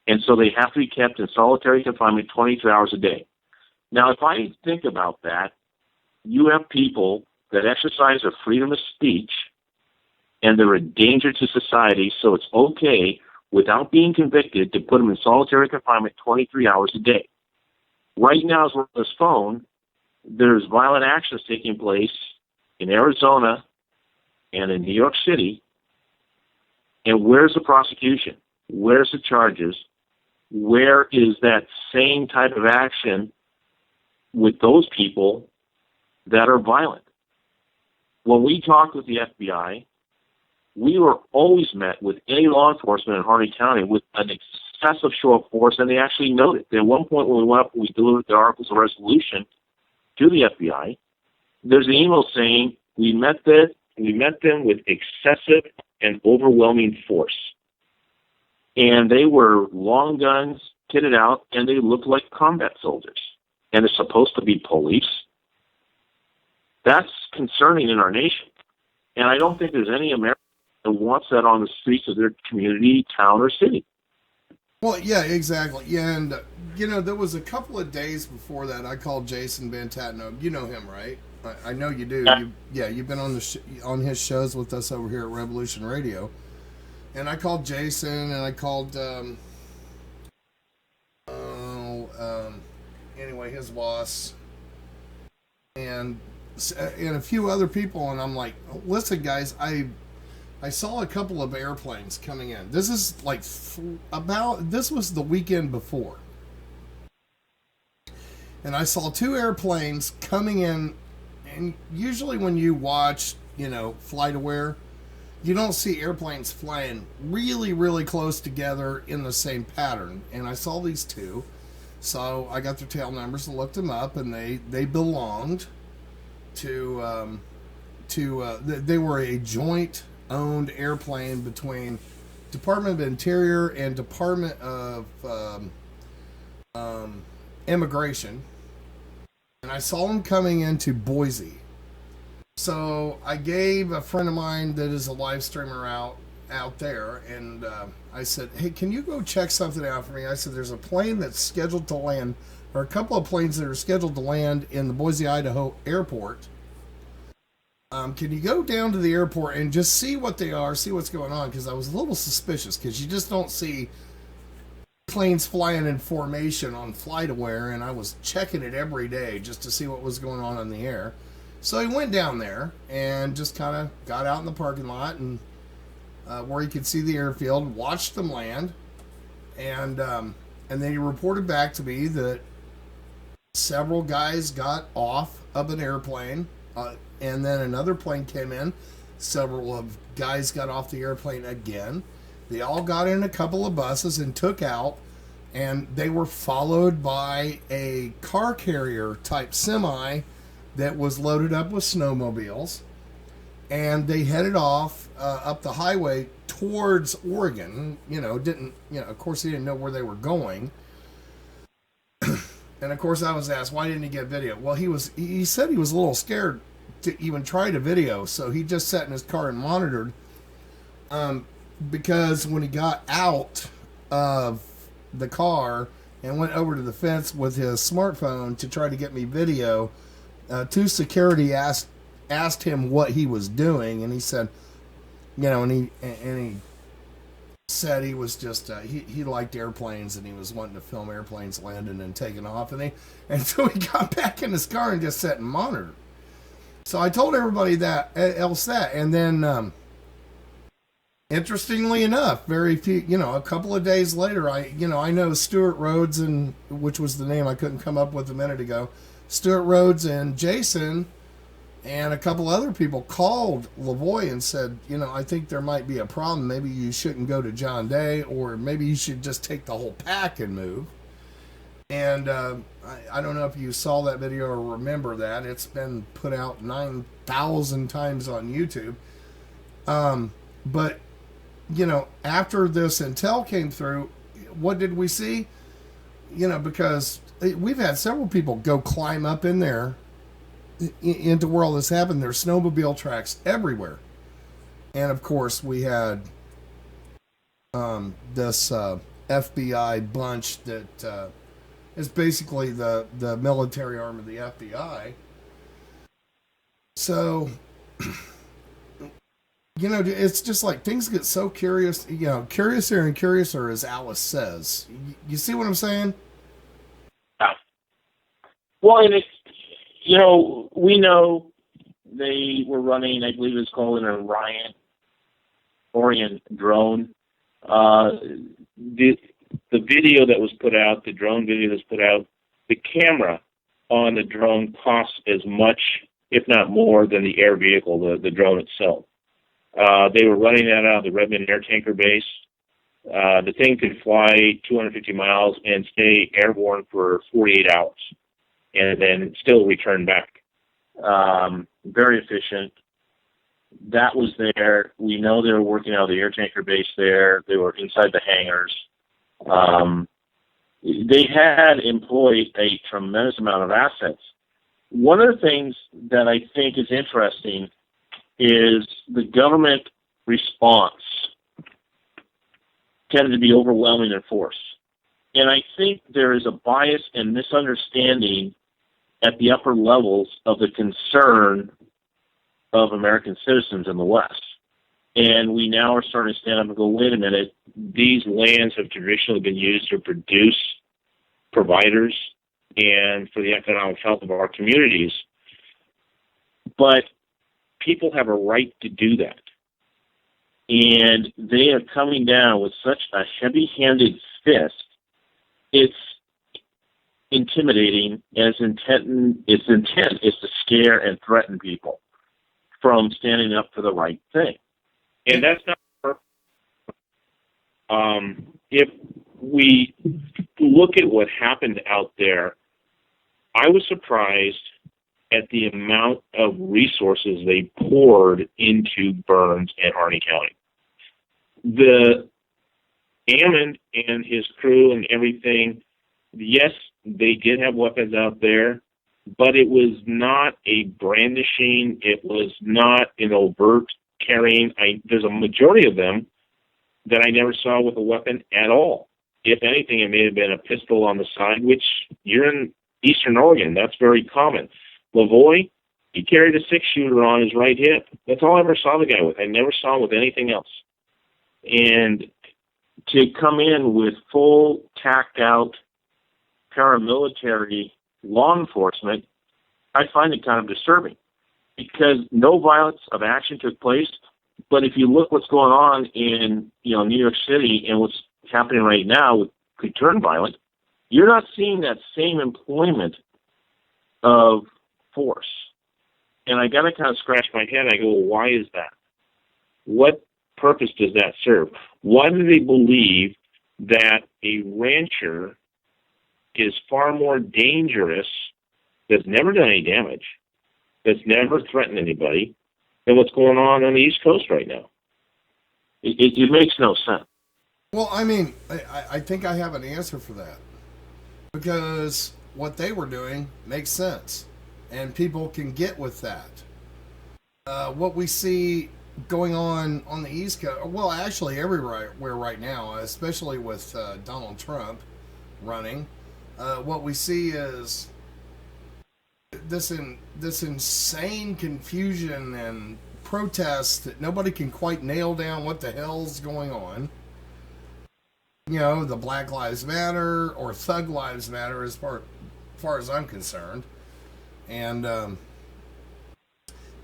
And so they have to be kept in solitary confinement 23 hours a day. Now, if I think about that, you have people that exercise their freedom of speech, and they're a danger to society, so it's okay, without being convicted, to put them in solitary confinement 23 hours a day. Right now, as we're on this phone, there's violent actions taking place in Arizona and in New York City. And where's the prosecution? Where's the charges? Where is that same type of action with those people that are violent? When we talked with the FBI, we were always met with any law enforcement in Harney County with an excessive show of force, and they actually noted. At one point when we went up and we delivered the articles of resolution to the FBI, there's an email saying we met them with excessive and overwhelming force. And they were long guns, kitted out, and they looked like combat soldiers. And they're supposed to be police. That's concerning in our nation. And I don't think there's any American that wants that on the streets of their community, town, or city. Well, yeah, exactly. Yeah, and, you know, there was a couple of days before that I called Jason Bantatno. You know him, right? I know you do. You've been on on his shows with us over here at Revolution Radio. And I called Jason, and I called, anyway, his boss, and a few other people, and I'm like, listen, guys, I saw a couple of airplanes coming in. This is like this was the weekend before. And I saw two airplanes coming in, and usually when you watch, FlightAware, you don't see airplanes flying really, really close together in the same pattern. And I saw these two, so I got their tail numbers and looked them up, and they belonged to they were a joint owned airplane between Department of Interior and Department of Immigration, and I saw them coming into Boise. So I gave a friend of mine that is a live streamer out there, and I said, hey, can you go check something out for me? I said, there's a plane that's scheduled to land, or a couple of planes that are scheduled to land in the Boise, Idaho airport. Can you go down to the airport and just see what they are, see what's going on? Because I was a little suspicious, because you just don't see planes flying in formation on FlightAware, and I was checking it every day just to see what was going on in the air. So he went down there and just kind of got out in the parking lot and where he could see the airfield, watched them land, and then he reported back to me that several guys got off of an airplane. And then another plane came in. Several of guys got off the airplane again. They all got in a couple of buses and took out. And they were followed by a car carrier type semi that was loaded up with snowmobiles. And they headed off up the highway towards Oregon. Of course, he didn't know where they were going. And of course, I was asked, why didn't he get video? Well, he said he was a little scared to even try to video, so he just sat in his car and monitored. Because when he got out of the car and went over to the fence with his smartphone to try to get me video, two security asked him what he was doing, and he said, and he said he was just he liked airplanes, and he was wanting to film airplanes landing and taking off, and so he got back in his car and just sat and monitored. So I told everybody that, and then interestingly enough, very few, a couple of days later, I know Stuart Rhodes, and which was the name I couldn't come up with a minute ago, Stuart Rhodes and Jason and a couple other people called Lavoie and said, I think there might be a problem. Maybe you shouldn't go to John Day, or maybe you should just take the whole pack and move. And I don't know if you saw that video or remember that. It's been put out 9,000 times on YouTube. But, after this intel came through, what did we see? Because we've had several people go climb up in there into where all this happened. There's snowmobile tracks everywhere. And, of course, we had this FBI bunch that is basically the military arm of the FBI. So, it's just like things get so curious, curiouser and curiouser, as Alice says. You see what I'm saying? Yeah. Well, and it's, we know they were running, I believe it's called an Orion drone. The video that was put out, the drone video that's put out, the camera on the drone costs as much, if not more, than the air vehicle, the drone itself. They were running that out of the Redmond Air Tanker Base. The thing could fly 250 miles and stay airborne for 48 hours and then still return back. Very efficient. That was there. We know they were working out of the air tanker base there. They were inside the hangars. They had employed a tremendous amount of assets. One of the things that I think is interesting is the government response tended to be overwhelming in force. And I think there is a bias and misunderstanding at the upper levels of the concern of American citizens in the West. And we now are starting to stand up and go, wait a minute, these lands have traditionally been used to produce providers and for the economic health of our communities. But people have a right to do that. and they are coming down with such a heavy-handed fist. It's intimidating. Its intent is to scare and threaten people from standing up for the right thing. And that's not if we look at what happened out there, I was surprised at the amount of resources they poured into Burns and Harney County. The Ammon and his crew and everything, yes, they did have weapons out there, but it was not a brandishing. It was not an overt carrying. There's a majority of them that I never saw with a weapon at all. If anything, it may have been a pistol on the side, which you're in Eastern Oregon. That's very common. Lavoie, he carried a 6-shooter on his right hip. That's all I ever saw the guy with. I never saw him with anything else. And to come in with full tacked out paramilitary law enforcement, I find it kind of disturbing because no violence of action took place. But if you look what's going on in New York City and what's happening right now could turn violent, you're not seeing that same employment of force. And I got to kind of scratch my head. I go, well, why is that? What purpose does that serve? Why do they believe that a rancher is far more dangerous, that's never done any damage, that's never threatened anybody, than what's going on the East Coast right now? It makes no sense. Well, I mean, I think I have an answer for that. Because what they were doing makes sense. And people can get with that. What we see going on the East Coast, well, actually everywhere right now, especially with Donald Trump running, what we see is this insane confusion and protests that nobody can quite nail down what the hell's going on. The Black Lives Matter or Thug Lives Matter as far as I'm concerned. And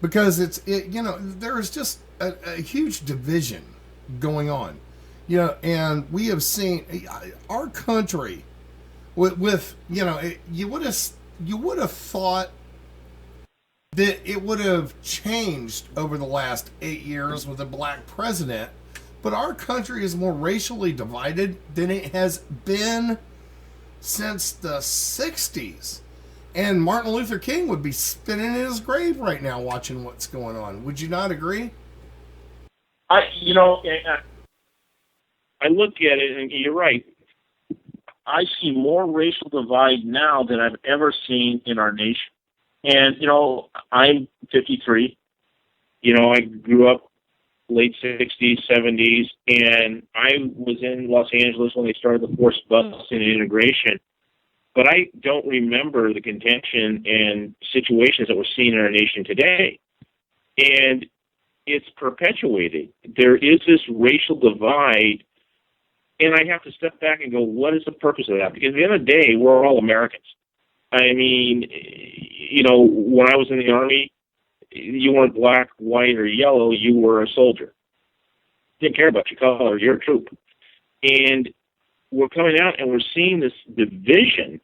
because there's just a huge division going on. And we have seen our country with you would have thought that it would have changed over the last 8 years with a black president. But our country is more racially divided than it has been since the 60s. And Martin Luther King would be spinning in his grave right now watching what's going on. Would you not agree? I look at it, and you're right. I see more racial divide now than I've ever seen in our nation. And, I'm 53. I grew up late 60s, 70s, and I was in Los Angeles when they started the forced busing and integration. But I don't remember the contention and situations that we're seeing in our nation today. And it's perpetuated. There is this racial divide, and I have to step back and go, what is the purpose of that? Because at the end of the day, we're all Americans. I mean, when I was in the Army, you weren't black, white, or yellow. You were a soldier. Didn't care about your color. You're a troop. And we're coming out and we're seeing this division,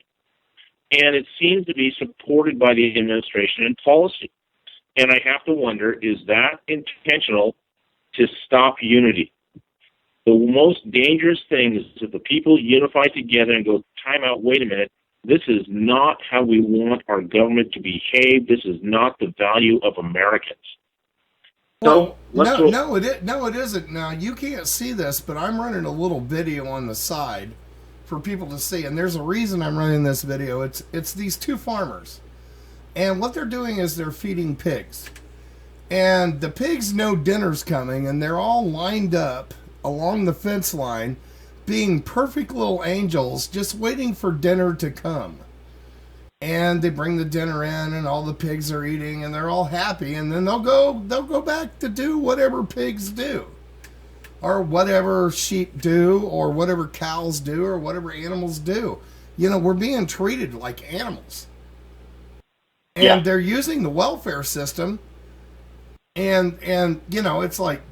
and it seems to be supported by the administration and policy. And I have to wonder, is that intentional to stop unity? The most dangerous thing is if the people unify together and go, time out, wait a minute, this is not how we want our government to behave. This is not the value of Americans. Well, no, it isn't. Now, you can't see this, but I'm running a little video on the side for people to see, and there's a reason I'm running this video. It's these two farmers, and what they're doing is they're feeding pigs, and the pigs know dinner's coming, and they're all lined up along the fence line, being perfect little angels, just waiting for dinner to come. And they bring the dinner in, and all the pigs are eating, and they're all happy. And then they'll go back to do whatever pigs do, or whatever sheep do, or whatever cows do, or whatever animals do. We're being treated like animals, and they're using the welfare system. And it's like,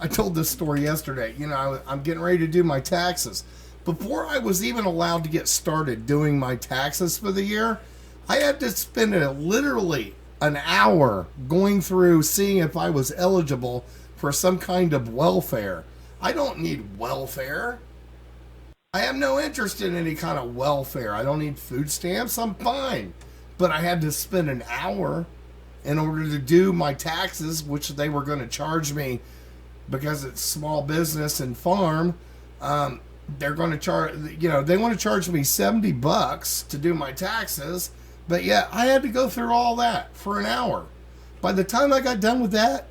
I told this story yesterday. You know, I'm getting ready to do my taxes. Before I was even allowed to get started doing my taxes for the year, I had to spend literally an hour going through seeing if I was eligible for some kind of welfare. I don't need welfare. I have no interest in any kind of welfare. I don't need food stamps. I'm fine. But I had to spend an hour in order to do my taxes, which they were going to charge me because it's small business and farm. They're going to charge, you know, they want to charge me $70 to do my taxes. But yeah, I had to go through all that for an hour. By the time I got done with that,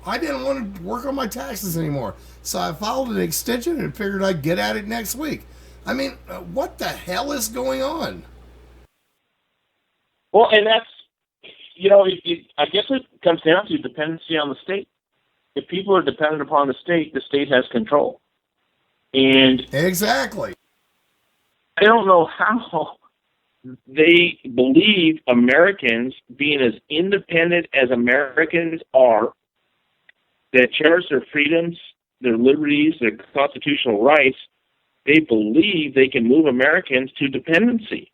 I didn't want to work on my taxes anymore. So I filed an extension and figured I'd get at it next week. I mean, what the hell is going on? Well, and that's, you know, I guess it comes down to dependency on the state. If people are dependent upon the state has control. And Exactly. I don't know how they believe Americans, being as independent as Americans are, that cherish their freedoms, their liberties, their constitutional rights, they believe they can move Americans to dependency.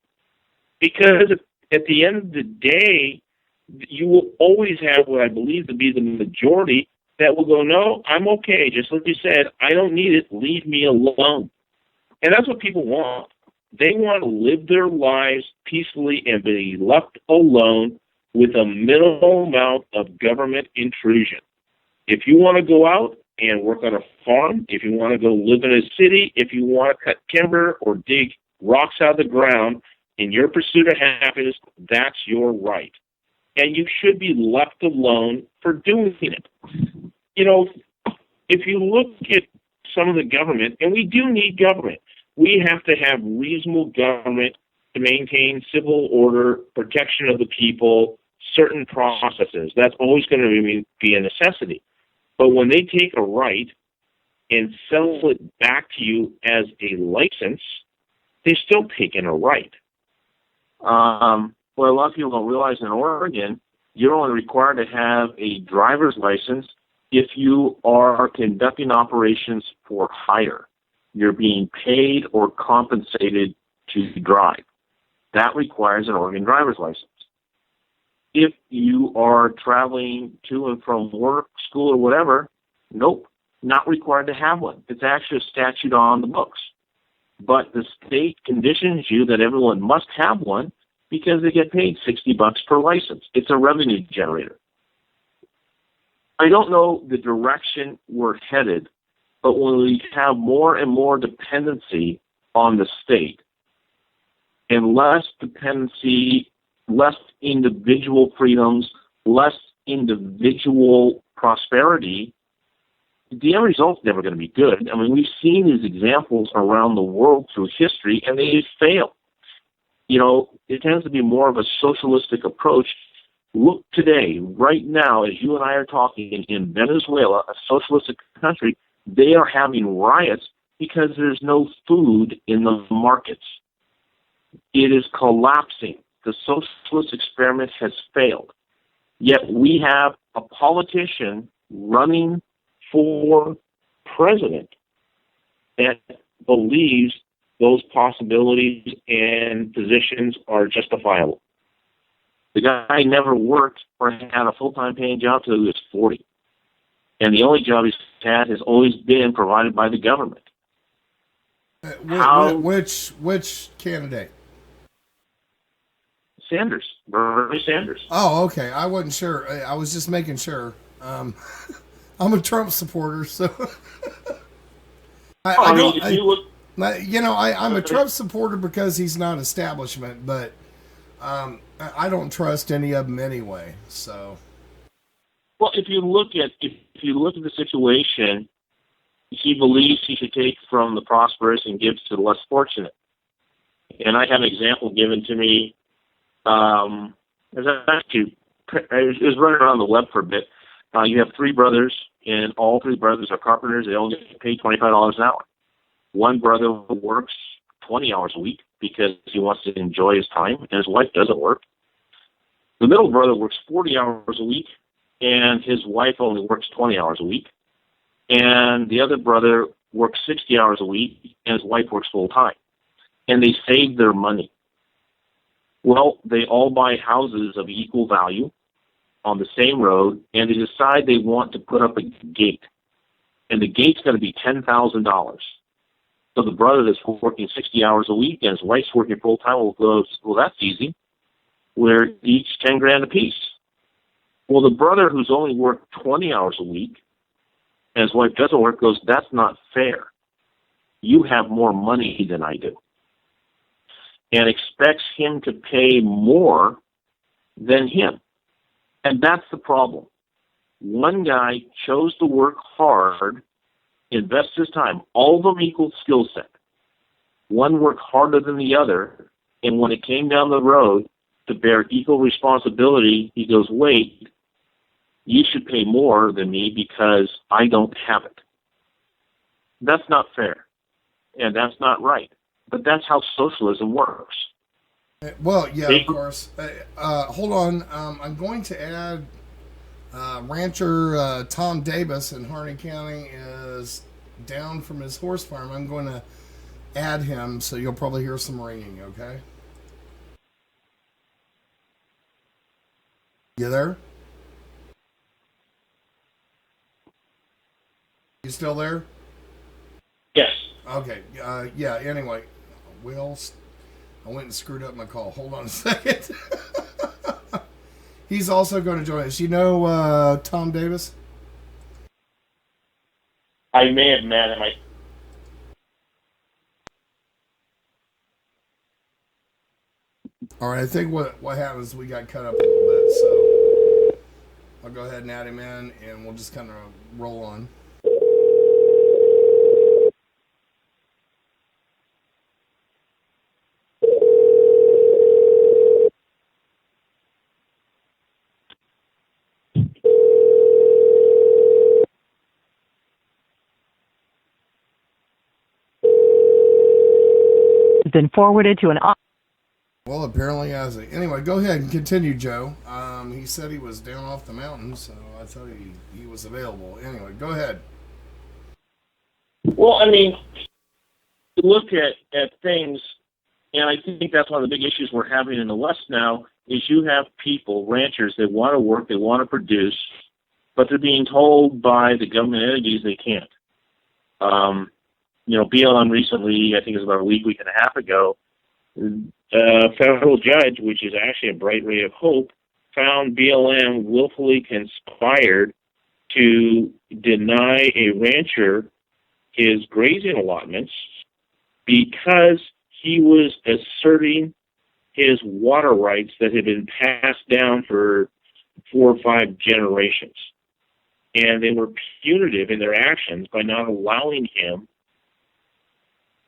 Because at the end of the day, you will always have what I believe to be the majority that will go, no, I'm okay. Just like you said, I don't need it. Leave me alone. And that's what people want. They want to live their lives peacefully and be left alone with a minimal amount of government intrusion. If you want to go out and work on a farm, if you want to go live in a city, if you want to cut timber or dig rocks out of the ground in your pursuit of happiness, that's your right. And you should be left alone for doing it. You know, if you look at some of the government, and we do need government, we have to have reasonable government to maintain civil order, protection of the people, certain processes. That's always going to be a necessity. But when they take a right and sell it back to you as a license, they're still taking a right. What a lot of people don't realize in Oregon, you're only required to have a driver's license if you are conducting operations for hire. You're being paid or compensated to drive. That requires an Oregon driver's license. If you are traveling to and from work, school, or whatever, nope, not required to have one. It's actually a statute on the books. But the state conditions you that everyone must have one because they get paid $60 per license. It's a revenue generator. I don't know the direction we're headed, but when we have more and more dependency on the state and less dependency, less individual freedoms, less individual prosperity, the end result's never going to be good. I mean, we've seen these examples around the world through history, and they fail. You know, it tends to be more of a socialistic approach. Look today, right now, as you and I are talking, in Venezuela, a socialistic country, they are having riots because there's no food in the markets. It is collapsing. The socialist experiment has failed. Yet we have a politician running for president that believes those possibilities and positions are justifiable. The guy never worked or had a full-time paying job until he was 40. And the only job he's had has always been provided by the government. Which candidate? Sanders, Bernie Sanders. Oh, okay. I wasn't sure. I was just making sure. I'm a Trump supporter, so I'm a Trump supporter because he's not establishment, but I don't trust any of them anyway. So, well, if you look at the situation, he believes he should take from the prosperous and give to the less fortunate. And I had an example given to me. It was running around the web for a bit. You have three brothers, and all three brothers are carpenters. They all get paid $25 an hour. One brother works 20 hours a week because he wants to enjoy his time, and his wife doesn't work. The middle brother works 40 hours a week, and his wife only works 20 hours a week. and the other brother works 60 hours a week, and his wife works full time. And they save their money. Well, they all buy houses of equal value on the same road, and they decide they want to put up a gate. And the gate's going to be $10,000. So the brother that's working 60 hours a week and his wife's working full time goes, well, that's easy. We're each 10 grand apiece. Well, the brother who's only worked 20 hours a week and his wife doesn't work goes, that's not fair. You have more money than I do. And expects him to pay more than him. And that's the problem. One guy chose to work hard, invest his time, all of them equal skill set. One worked harder than the other, and when it came down the road to bear equal responsibility, he goes, wait, you should pay more than me because I don't have it. That's not fair, and that's not right. But that's how socialism works. Well, yeah, of course. Hold on. I'm going to add rancher Tom Davis in Harney County is down from his horse farm. I'm going to add him, so you'll probably hear some ringing, okay? You there? You still there? Yes. Okay. Yeah, anyway. Well, I went and screwed up my call. Hold on a second. He's also going to join us. You know Tom Davis? I may have met him. All right, I think what happens, we got cut up a little bit, so I'll go ahead and add him in, and we'll just kind of roll on. Been forwarded to an. Well, apparently has it. Anyway, go ahead and continue, Joe. He said he was down off the mountain, so I thought he was available. Anyway, go ahead. Well, I mean, look at things, and I think that's one of the big issues we're having in the West now, is you have people, ranchers, that want to work, they want to produce, but they're being told by the government entities they can't. BLM recently, I think it was about a week and a half ago, a federal judge, which is actually a bright ray of hope, found BLM willfully conspired to deny a rancher his grazing allotments because he was asserting his water rights that had been passed down for 4 or 5 generations. And they were punitive in their actions by not allowing him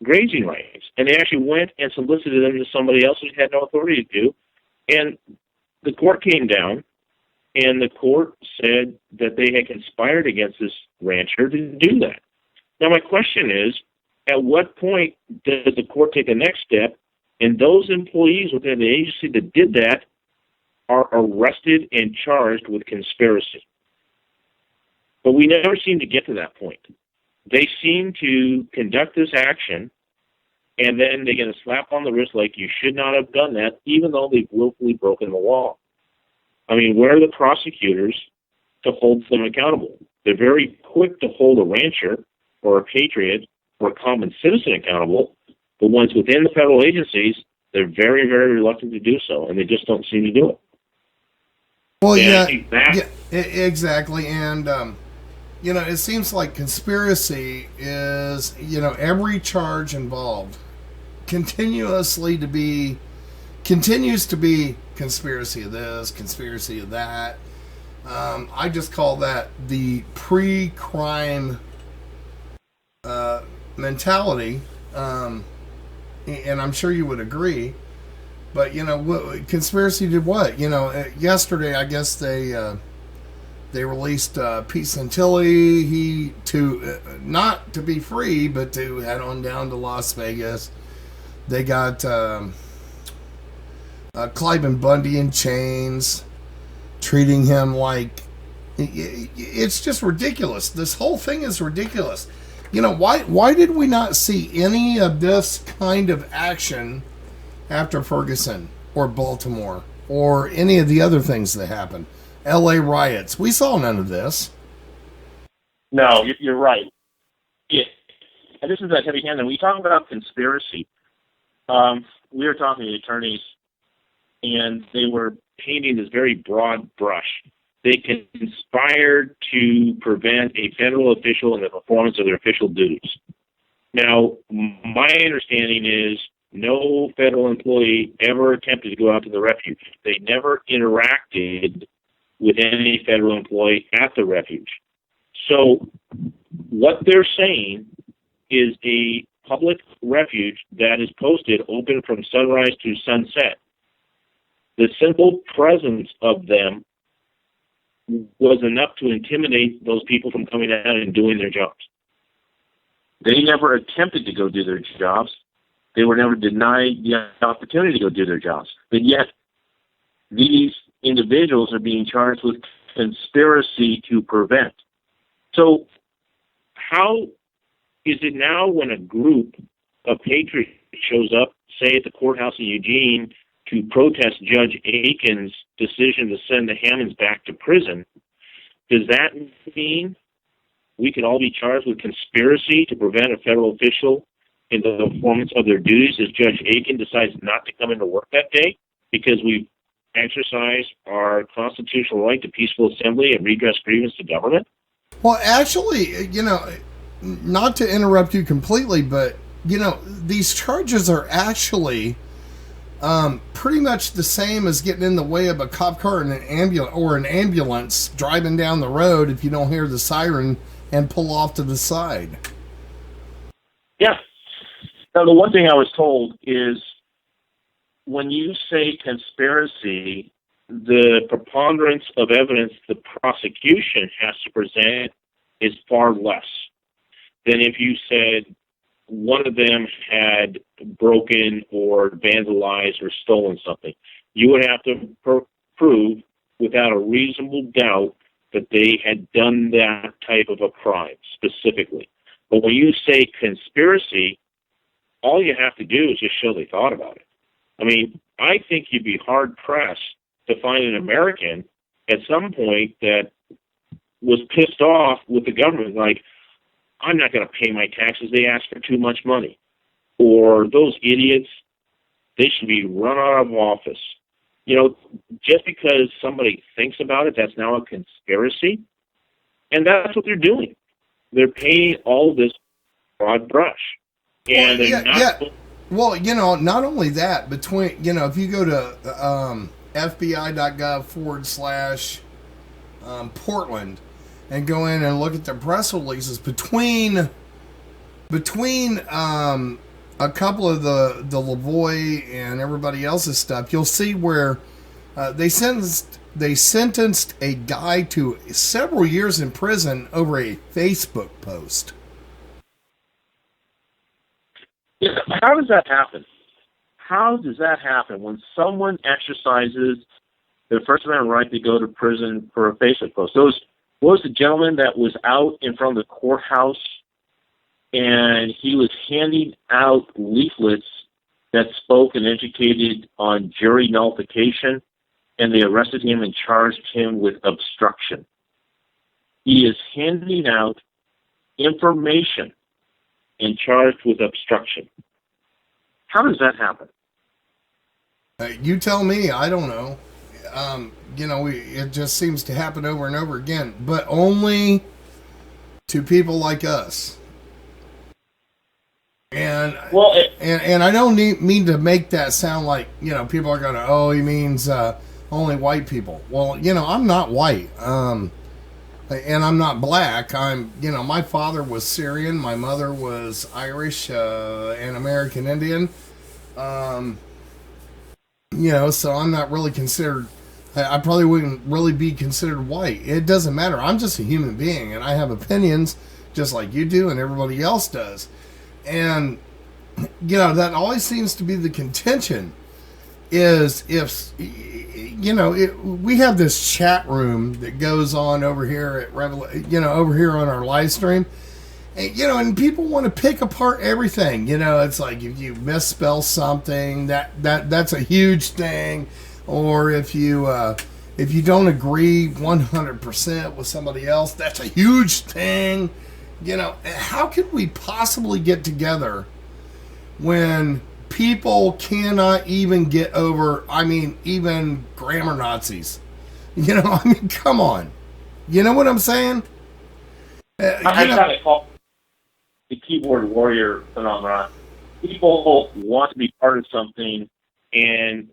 grazing rights. And they actually went and solicited them to somebody else who had no authority to do. And the court came down, and the court said that they had conspired against this rancher to do that. Now, my question is, at what point does the court take the next step, and those employees within the agency that did that are arrested and charged with conspiracy? But we never seem to get to that point. They seem to conduct this action, and then they get a slap on the wrist like, you should not have done that, even though they've willfully broken the law. I mean, where are the prosecutors to hold them accountable? They're very quick to hold a rancher or a patriot or a common citizen accountable, but once within the federal agencies, they're very, very reluctant to do so, and they just don't seem to do it. Well, and yeah, exactly, and it seems like conspiracy is, every charge involved continues to be conspiracy of this, conspiracy of that. I just call that the pre-crime mentality, and I'm sure you would agree. But conspiracy did what? Yesterday, I guess they released Pete Santilli. He not to be free, but to head on down to Las Vegas. They got Cliven Bundy in chains, treating him like It's just ridiculous. This whole thing is ridiculous. You know, why did we not see any of this kind of action after Ferguson or Baltimore or any of the other things that happened? LA riots. We saw none of this. No, you're right. And this is that heavy hand. And we talk about conspiracy. We were talking to the attorneys, and they were painting this very broad brush. They conspired to prevent a federal official in the performance of their official duties. Now, my understanding is no federal employee ever attempted to go out to the refuge. They never interacted with any federal employee at the refuge. So what they're saying is a public refuge that is posted open from sunrise to sunset. The simple presence of them was enough to intimidate those people from coming out and doing their jobs. They never attempted to go do their jobs. They were never denied the opportunity to go do their jobs. But yet, these individuals are being charged with conspiracy to prevent. So, how is it now when a group of patriots shows up, say at the courthouse in Eugene, to protest Judge Aiken's decision to send the Hammonds back to prison, does that mean we could all be charged with conspiracy to prevent a federal official in the performance of their duties as Judge Aiken decides not to come into work that day because we've exercised our constitutional right to peaceful assembly and redress grievance to government? Well, actually, you know, not to interrupt you completely, but, you know, these charges are actually pretty much the same as getting in the way of a cop car and an ambulance driving down the road if you don't hear the siren and pull off to the side. Yeah. Now, the one thing I was told is when you say conspiracy, the preponderance of evidence the prosecution has to present is far less than if you said one of them had broken or vandalized or stolen something. You would have to prove without a reasonable doubt that they had done that type of a crime specifically. But when you say conspiracy, all you have to do is just show they thought about it. I mean, I think you'd be hard-pressed to find an American at some point that was pissed off with the government, like, I'm not going to pay my taxes, they asked for too much money. Or those idiots, they should be run out of office. You know, just because somebody thinks about it, that's now a conspiracy. And that's what they're doing. They're painting all this broad brush. And Well, you know, not only that, between, you know, if you go to FBI.gov/Portland and go in and look at the press releases between a couple of the Lavoie and everybody else's stuff, you'll see where they sentenced a guy to several years in prison over a Facebook post. Yeah, how does that happen? How does that happen when someone exercises their First Amendment right to go to prison for a Facebook post? What was the gentleman that was out in front of the courthouse and he was handing out leaflets that spoke and educated on jury nullification, and they arrested him and charged him with obstruction? He is handing out information and charged with obstruction. How does that happen? You tell me. I don't know. You know, it just seems to happen over and over again, but only to people like us. And and I don't mean to make that sound like, you know, people are going to, oh, he means only white people. Well, you know, I'm not white. And I'm not black. You know, my father was Syrian. My mother was Irish and American Indian. You know, so I'm not really considered, I probably wouldn't really be considered white. It doesn't matter. I'm just a human being, and I have opinions just like you do and everybody else does. And, you know, that always seems to be the contention is if we have this chat room that goes on over here at over here on our live stream, and people want to pick apart everything. It's like if you misspell something, that's a huge thing, or if you don't agree 100% with somebody else, that's a huge thing. How could we possibly get together when people cannot even get over, even grammar Nazis? Come on. You know what I'm saying? I kind of call the keyboard warrior phenomenon. People want to be part of something, and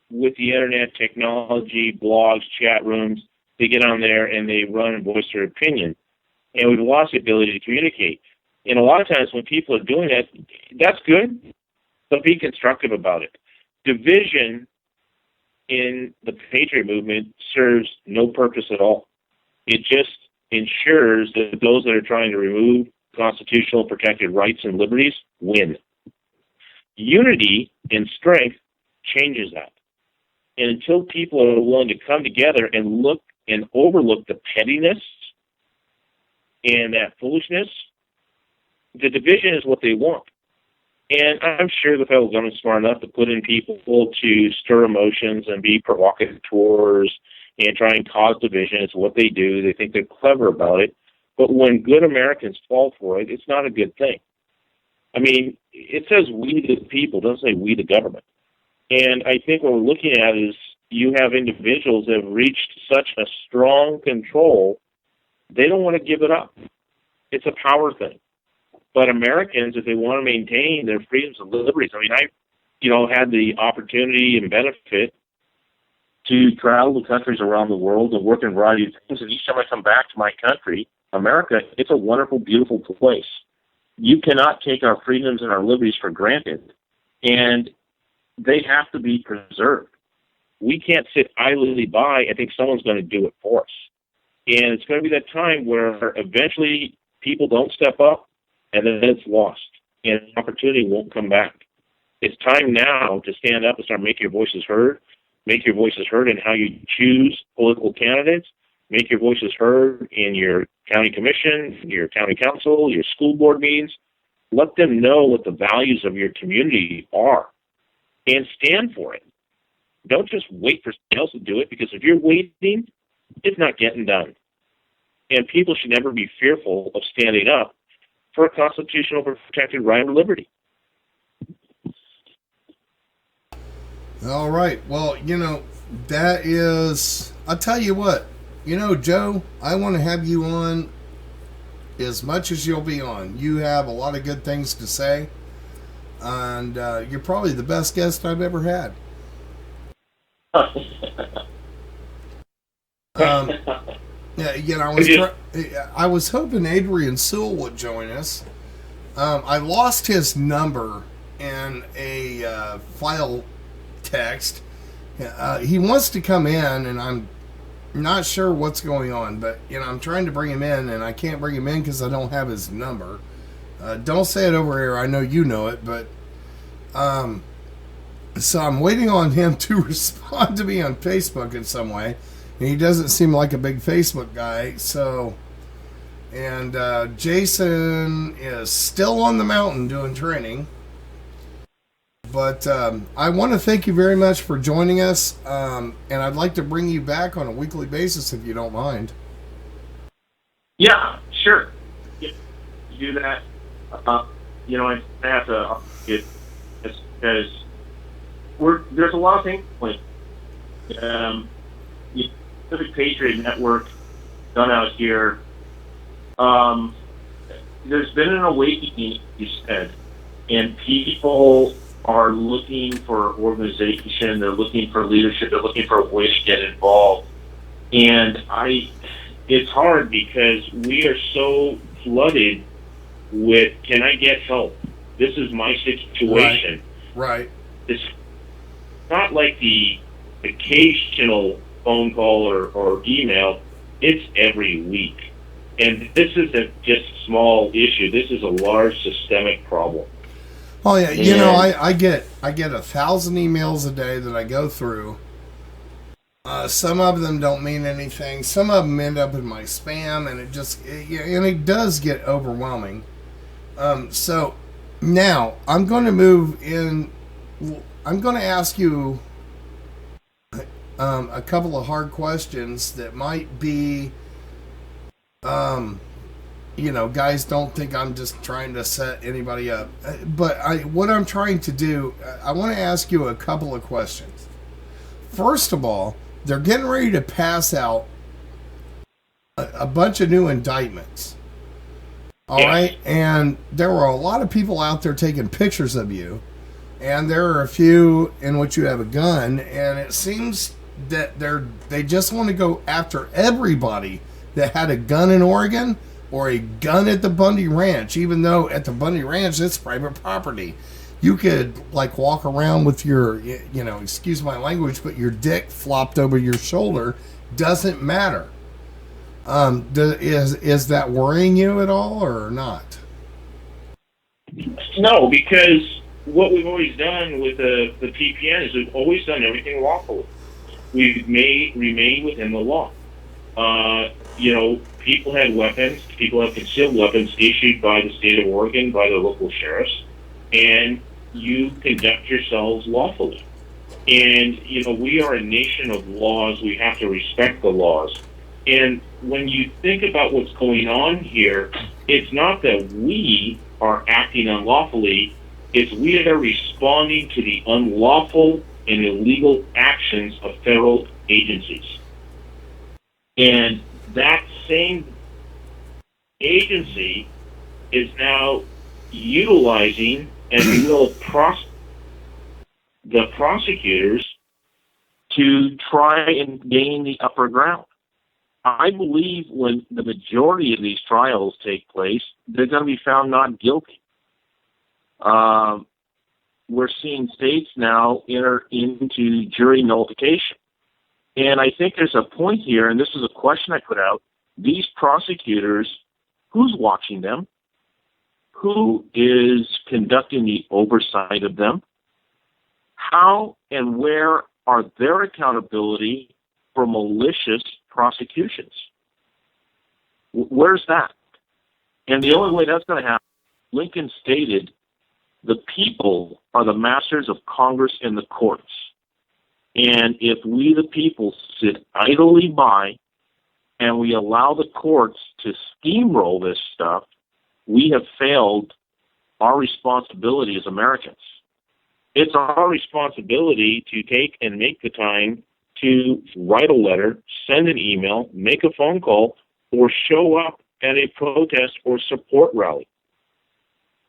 with the internet, technology, blogs, chat rooms, they get on there and they run and voice their opinion. And we've lost the ability to communicate. And a lot of times when people are doing that, that's good, but be constructive about it. Division in the Patriot movement serves no purpose at all. It just ensures that those that are trying to remove constitutional protected rights and liberties win. Unity and strength changes that. And until people are willing to come together and look and overlook the pettiness and that foolishness, the division is what they want. And I'm sure the federal government's smart enough to put in people to stir emotions and be provocateurs and try and cause division. It's what they do. They think they're clever about it. But when good Americans fall for it, it's not a good thing. It says we the people, it doesn't say we the government. And I think what we're looking at is you have individuals that have reached such a strong control, they don't want to give it up. It's a power thing. But Americans, if they want to maintain their freedoms and liberties, I had the opportunity and benefit to travel to countries around the world and work in a variety of things. And each time I come back to my country, America, it's a wonderful, beautiful place. You cannot take our freedoms and our liberties for granted. And they have to be preserved. We can't sit idly by and think someone's going to do it for us. And it's going to be that time where eventually people don't step up, and then it's lost, and opportunity won't come back. It's time now to stand up and start making your voices heard. Make your voices heard in how you choose political candidates. Make your voices heard in your county commission, your county council, your school board meetings. Let them know what the values of your community are, and stand for it. Don't just wait for someone else to do it, because if you're waiting, it's not getting done. And people should never be fearful of standing up for a constitutional protected right or liberty. All right. Well, that is, I'll tell you what, Joe, I want to have you on as much as you'll be on. You have a lot of good things to say, and you're probably the best guest I've ever had. I was hoping Adrian Sewell would join us. I lost his number in a file text. He wants to come in, and I'm not sure what's going on, but I'm trying to bring him in, and I can't bring him in because I don't have his number. Don't say it over here. I know you know it, but so I'm waiting on him to respond to me on Facebook in some way. And he doesn't seem like a big Facebook guy. So, and Jason is still on the mountain doing training. But I want to thank you very much for joining us. And I'd like to bring you back on a weekly basis if you don't mind. Yeah, sure. Yeah, do that. I have to get because there's a lot of things going. Pacific Patriot Network done out here. There's been an awakening, you said, and people are looking for organization. They're looking for leadership. They're looking for a way to get involved. And it's hard because we are so flooded with, can I get help? This is my situation. Right. It's not like the occasional phone call or email. It's every week. And this isn't just a small issue. This is a large systemic problem. Oh yeah, you know, And I get 1,000 emails a day that I go through. Some of them don't mean anything. Some of them end up in my spam, and it does get overwhelming. So now I'm going to move in. I'm going to ask you a couple of hard questions that might be, guys don't think I'm just trying to set anybody up. But what I'm trying to do, I want to ask you a couple of questions. First of all, they're getting ready to pass out a bunch of new indictments. All right, and there were a lot of people out there taking pictures of you, and there are a few in which you have a gun, and it seems that they just want to go after everybody that had a gun in Oregon or a gun at the Bundy Ranch, even though at the Bundy Ranch it's private property. You could like walk around with your, excuse my language, but your dick flopped over your shoulder. Doesn't matter. Is that worrying you at all or not? no, because what we've always done with the PPN is we've always done everything lawfully. We've remained within the law. People had weapons. People have concealed weapons issued by the state of Oregon, by the local sheriffs, and you conduct yourselves lawfully. And, we are a nation of laws. We have to respect the laws. And when you think about what's going on here, it's not that we are acting unlawfully, it's we are responding to the unlawful and illegal actions of federal agencies. And that same agency is now utilizing and will the prosecutors to try and gain the upper ground. I believe when the majority of these trials take place, they're going to be found not guilty. We're seeing states now enter into jury nullification. And I think there's a point here, and this is a question I put out. These prosecutors, who's watching them? Who is conducting the oversight of them? How and where are their accountability for malicious prosecutions? Where's that? And the only way that's going to happen, Lincoln stated, the people are the masters of Congress and the courts. And if we, the people, sit idly by and we allow the courts to steamroll this stuff, we have failed our responsibility as Americans. It's our responsibility to take and make the time to write a letter, send an email, make a phone call, or show up at a protest or support rally.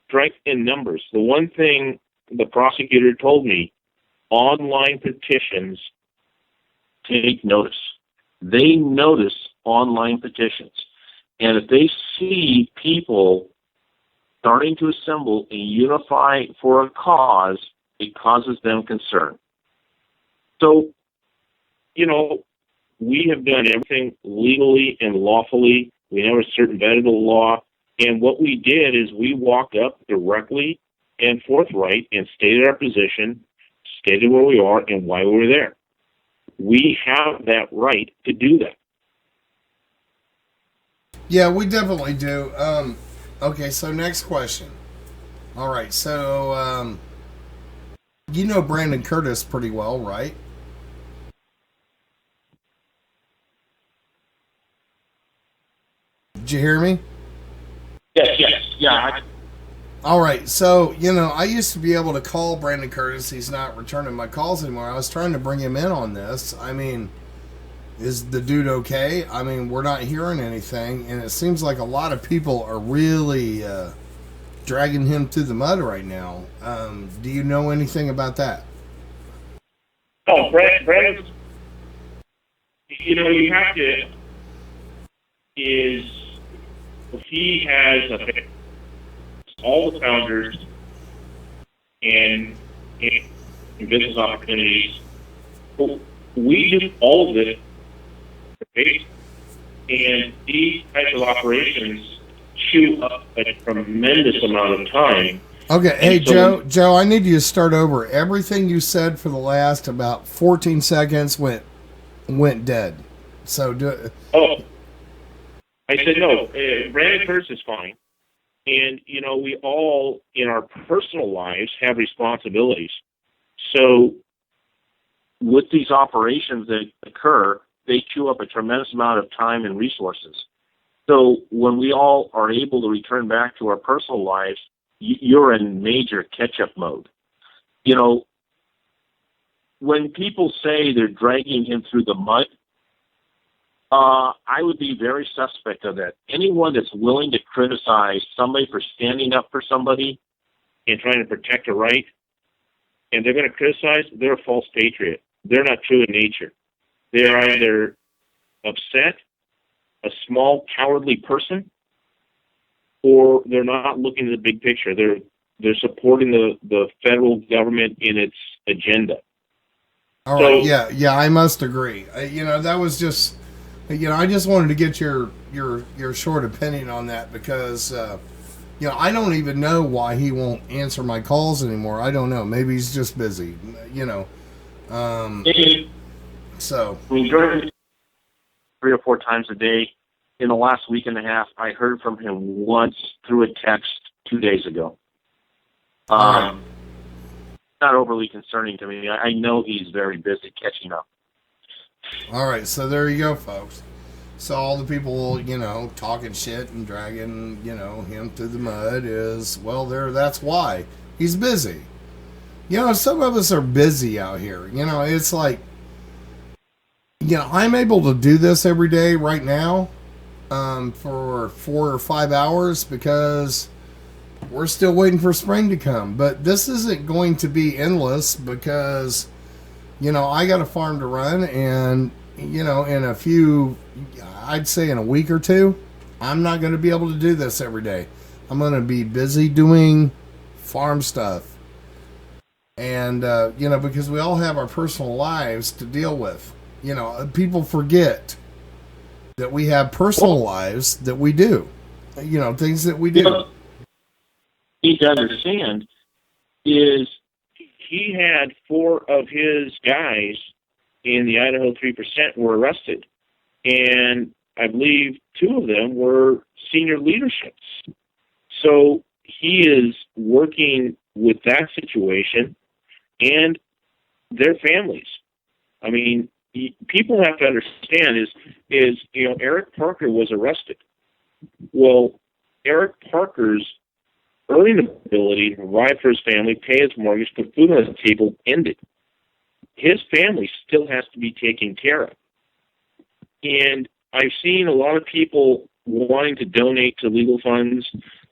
Strength in numbers. The one thing the prosecutor told me, online petitions take notice. They notice online petitions. And if they see people starting to assemble and unify for a cause, it causes them concern. So, we have done everything legally and lawfully. We never circumvented the law. And what we did is we walked up directly and forthright and stated our position, stated where we are and why we were there. We have that right to do that. Yeah, we definitely do. Okay, so next question. All right, so you know Brandon Curtis pretty well, right? Did you hear me? Yeah. All right, so, I used to be able to call Brandon Curtis. He's not returning my calls anymore. I was trying to bring him in on this. I mean, is the dude okay? I mean, we're not hearing anything, and it seems like a lot of people are really dragging him through the mud right now. Do you know anything about that? Oh, Brandon, you have to, he has all the founders and business opportunities. We do all of it, and these types of operations chew up a tremendous amount of time. Okay, hey And so Joe, I need you to start over. Everything you said for the last about 14 seconds went dead. So oh, I said no. Brandon Curtis is fine, and we all in our personal lives have responsibilities. So with these operations that occur, they chew up a tremendous amount of time and resources. So when we all are able to return back to our personal lives, you're in major catch-up mode. When people say they're dragging him through the mud, I would be very suspect of that. Anyone that's willing to criticize somebody for standing up for somebody and trying to protect a right, and they're going to criticize, they're a false patriot. They're not true in nature. They're either upset, a small, cowardly person, or they're not looking at the big picture. They're supporting the federal government in its agenda. all right, yeah, I must agree. That was just, I just wanted to get your short opinion on that because, I don't even know why he won't answer my calls anymore. I don't know. Maybe he's just busy. So. During 3 or 4 times a day, in the last week and a half, I heard from him once through a text 2 days ago. Not overly concerning to me. I know he's very busy catching up. All right, so there you go, folks. So all the people, talking shit and dragging, him through the mud is, well, that's why. He's busy. Some of us are busy out here. It's like, I'm able to do this every day right now for 4 or 5 hours because we're still waiting for spring to come. But this isn't going to be endless because, I got a farm to run and, in a few, I'd say in a week or two, I'm not going to be able to do this every day. I'm going to be busy doing farm stuff. And, because we all have our personal lives to deal with. People forget that we have personal lives that we do. Things that we do. What you need to understand is he had 4 of his guys in the Idaho 3% were arrested. And I believe 2 of them were senior leaderships. So he is working with that situation and their families. I mean, people have to understand is Eric Parker was arrested. Well, Eric Parker's earning ability to provide for his family, pay his mortgage, put food on the table ended. His family still has to be taken care of. And I've seen a lot of people wanting to donate to legal funds,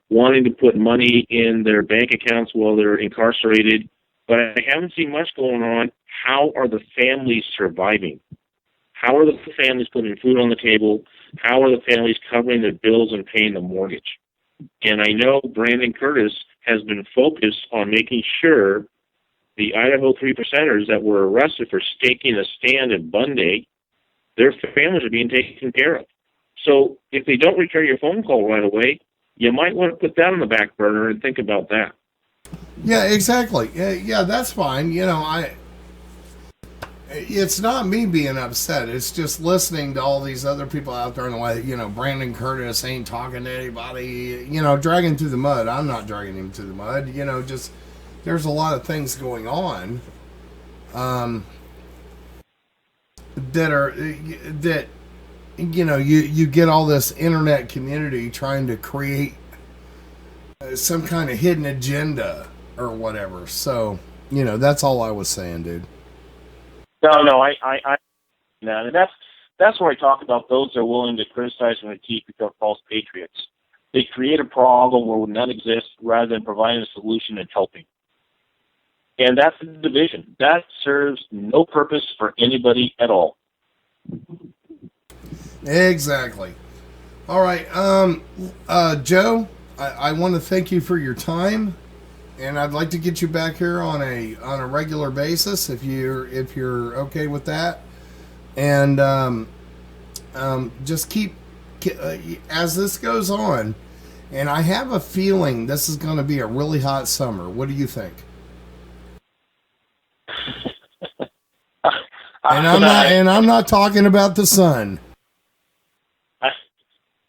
wanting to put money in their bank accounts while they're incarcerated, but I haven't seen much going on. How are the families surviving? How are the families putting food on the table? How are the families covering their bills and paying the mortgage? And I know Brandon Curtis has been focused on making sure the Idaho 3%ers that were arrested for staking a stand at Bunday, their families are being taken care of. So if they don't return your phone call right away, you might want to put that on the back burner and think about that. Yeah, exactly. Yeah, that's fine. It's not me being upset. It's just listening to all these other people out there in the way, Brandon Curtis ain't talking to anybody, dragging through the mud. I'm not dragging him through the mud. Just there's a lot of things going on that you get all this internet community trying to create some kind of hidden agenda or whatever. So, that's all I was saying, dude. No, I and that's where I talk about those that are willing to criticize and critique become false patriots. They create a problem where none exists rather than providing a solution and helping. And that's the division. That serves no purpose for anybody at all. Exactly. All right, Joe, I want to thank you for your time, and I'd like to get you back here on a regular basis if you're okay with that, and just keep as this goes on. And I have a feeling this is going to be a really hot summer. What do you think? And I'm not talking about the sun.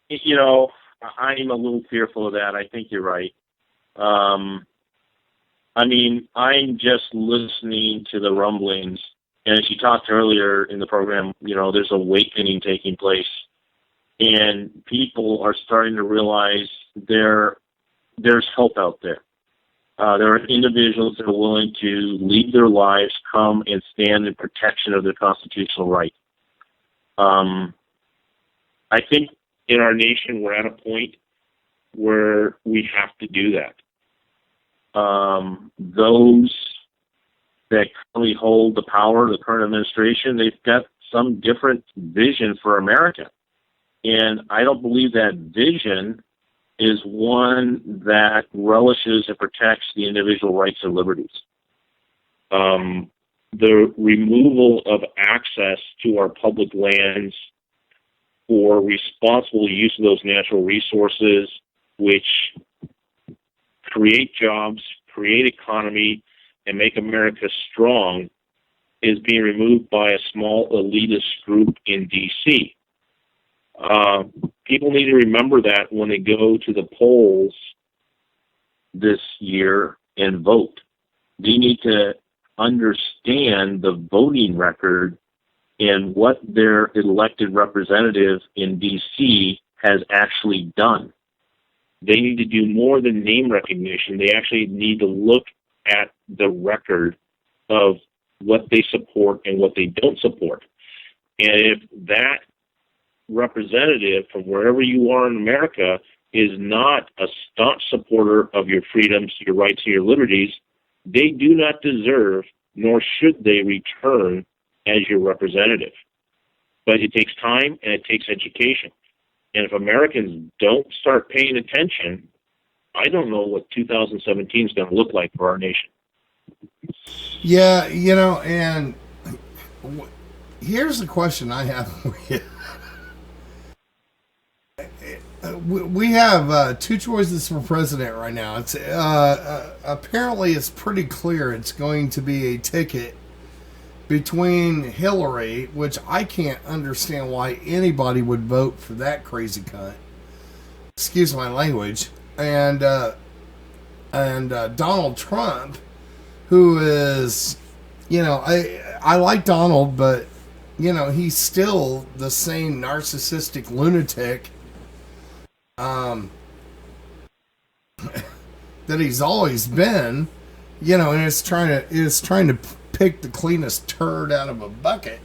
You know, I'm a little fearful of that. I think you're right. I mean, I'm just listening to the rumblings, and as you talked earlier in the program, you know, there's awakening taking place, and people are starting to realize there's help out there. There are individuals that are willing to leave their lives, come and stand in protection of their constitutional right. I think in our nation we're at a point where we have to do that. Those that currently hold the power, the current administration, they've got some different vision for America. And I don't believe that vision is one that relishes and protects the individual rights and liberties. The removal of access to our public lands for responsible use of those natural resources, which create jobs, create economy, and make America strong, is being removed by a small elitist group in D.C. People need to remember that when they go to the polls this year and vote. They need to understand the voting record and what their elected representative in D.C. has actually done. They need to do more than name recognition. They actually need to look at the record of what they support and what they don't support. And if that representative from wherever you are in America is not a staunch supporter of your freedoms, your rights, and your liberties, they do not deserve, nor should they return as your representative. But it takes time and it takes education. And if Americans don't start paying attention, I don't know what 2017 is going to look like for our nation. Yeah, you know, and here's the question I have for you. We have two choices for president right now. It's apparently it's pretty clear it's going to be a ticket between Hillary, which I can't understand why anybody would vote for that crazy cunt. Excuse my language. And Donald Trump, who is, you know, I like Donald, but you know, he's still the same narcissistic lunatic that he's always been, you know, and it's trying to pick the cleanest turd out of a bucket.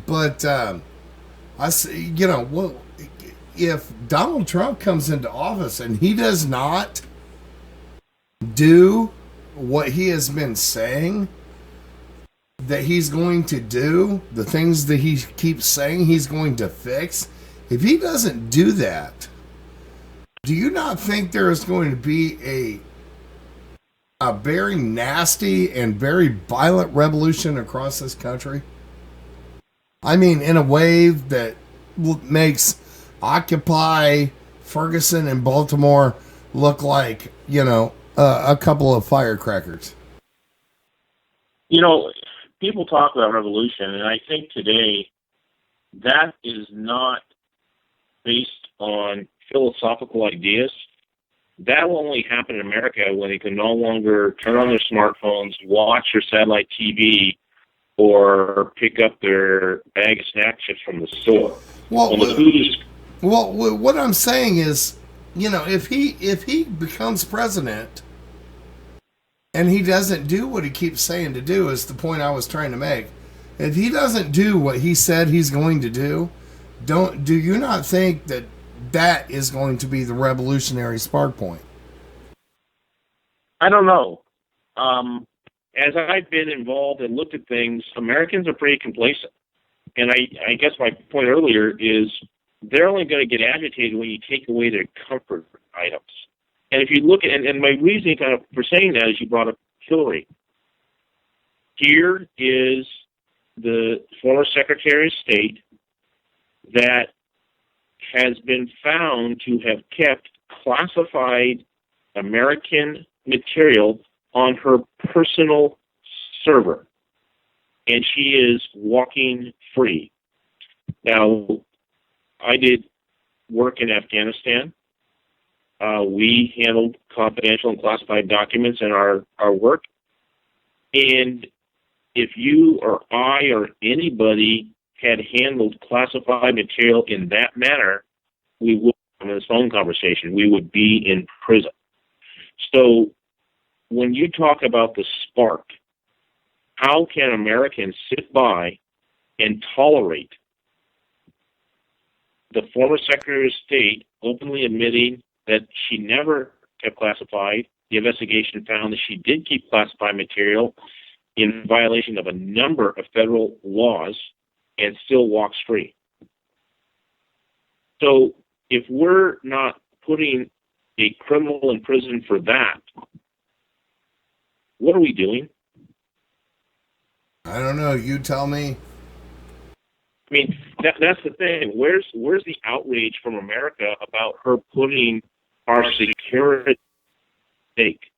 But I see, you know, well, if Donald Trump comes into office and he does not do what he has been saying that he's going to do, the things that he keeps saying he's going to fix, if he doesn't do that, do you not think there is going to be a very nasty and very violent revolution across this country? I mean, in a wave that makes Occupy Ferguson and Baltimore look like, you know, a couple of firecrackers. You know, people talk about revolution, and I think today that is not based on philosophical ideas. That will only happen in America when they can no longer turn on their smartphones, watch their satellite TV, or pick up their bag of snack chips from the store. Well, what I'm saying is, you know, if he becomes president and he doesn't do what he keeps saying to do, is the point I was trying to make. If he doesn't do what he said he's going to do, do you not think that is going to be the revolutionary spark point? I don't know. As I've been involved and looked at things, Americans are pretty complacent. And I guess my point earlier is they're only going to get agitated when you take away their comfort items. And if you look at, and my reasoning kind of for saying that is you brought up Hillary. Here is the former Secretary of State that has been found to have kept classified American material on her personal server, and she is walking free. Now, I did work in Afghanistan. We handled confidential and classified documents in our work. And if you or I or anybody had handled classified material in that manner, we would, in this phone conversation, we would be in prison. So when you talk about the spark, how can Americans sit by and tolerate the former Secretary of State openly admitting that she never kept classified? The investigation found that she did keep classified material in violation of a number of federal laws and still walks free. So if we're not putting a criminal in prison for that, what are we doing? I don't know. You tell me. I mean, that's the thing. Where's the outrage from America about her putting our security at stake?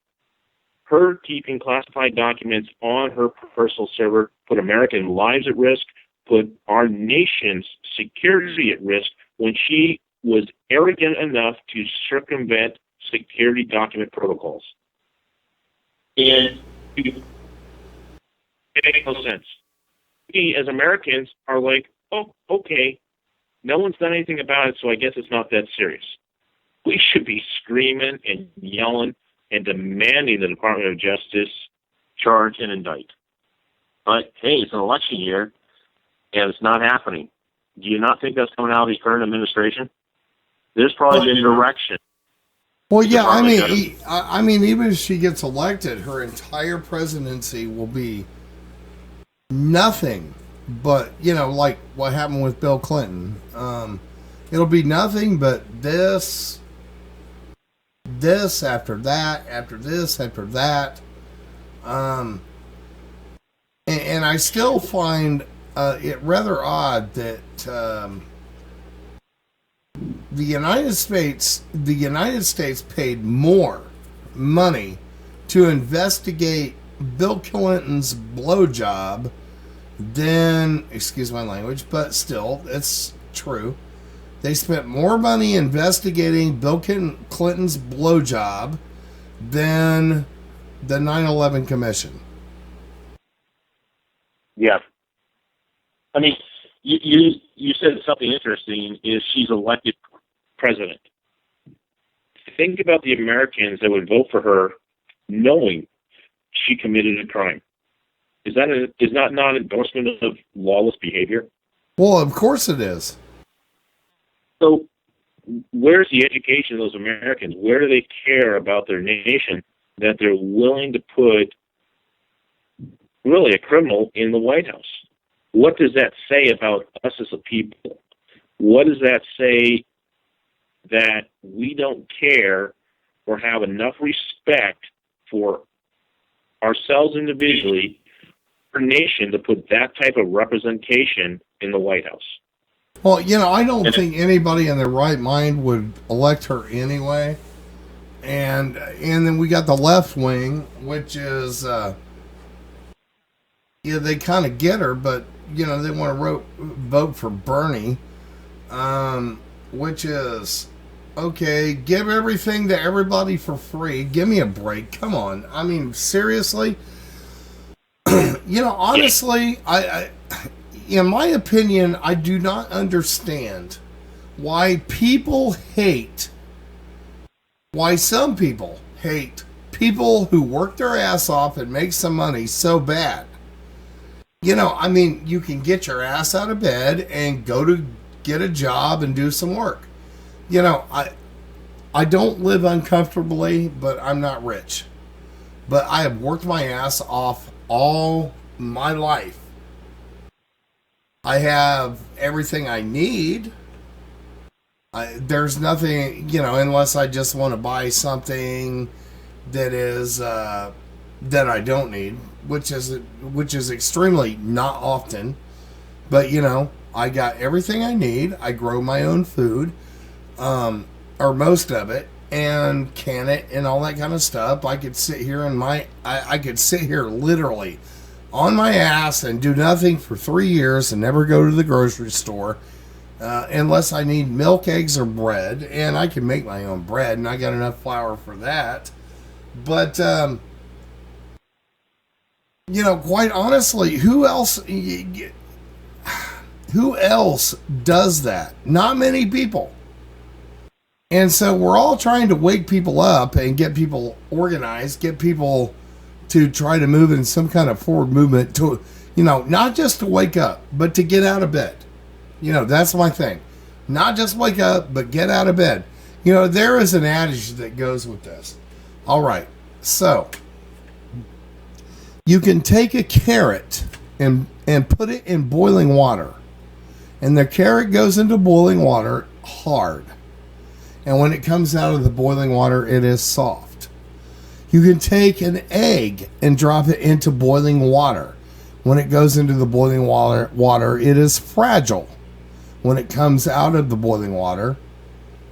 Her keeping classified documents on her personal server put American lives at risk, put our nation's security at risk when she was arrogant enough to circumvent security document protocols. And it makes no sense. We, as Americans, are like, oh, okay, no one's done anything about it, so I guess it's not that serious. We should be screaming and yelling and demanding the Department of Justice charge and indict. But, hey, it's an election year, and it's not happening. Do you not think that's coming out of the current administration? There's probably been direction. Well, yeah, I mean, even if she gets elected, her entire presidency will be nothing but, like what happened with Bill Clinton. It'll be nothing but this after that, after this, after that. And I still find it rather odd that the United States paid more money to investigate Bill Clinton's blowjob than, excuse my language, but still, it's true. They spent more money investigating Bill Clinton's blowjob than the 9/11 Commission. Yeah. I mean, you said something interesting, is she's elected president. Think about the Americans that would vote for her knowing she committed a crime. Is that not an endorsement of lawless behavior? Well, of course it is. So where's the education of those Americans? Where do they care about their nation that they're willing to put really a criminal in the White House? What does that say about us as a people? What does that say that we don't care or have enough respect for ourselves individually, our nation, to put that type of representation in the White House? Well, I don't think anybody in their right mind would elect her anyway. And then we got the left wing, which is, they kind of get her, but, they want to vote for Bernie, which is, okay, give everything to everybody for free. Give me a break. Come on. I mean, seriously? Honestly, I in my opinion, I do not understand why some people hate people who work their ass off and make some money so bad. You can get your ass out of bed and go to get a job and do some work. I don't live uncomfortably, but I'm not rich. But I have worked my ass off all my life. I have everything I need. There's nothing, unless I just want to buy something that is that I don't need, which is extremely not often. But I got everything I need. I grow my own food, or most of it, and can it and all that kind of stuff. I could sit here I could sit here literally on my ass and do nothing for 3 years and never go to the grocery store unless I need milk, eggs, or bread. And I can make my own bread, and I got enough flour for that. But quite honestly, who else does that? Not many people. And so we're all trying to wake people up and get people organized, get people to try to move in some kind of forward movement to, not just to wake up, but to get out of bed. That's my thing. Not just wake up, but get out of bed. There is an adage that goes with this. All right. So you can take a carrot and put it in boiling water. And the carrot goes into boiling water hard. And when it comes out of the boiling water, it is soft. You can take an egg and drop it into boiling water. When it goes into the boiling water, it is fragile. When it comes out of the boiling water,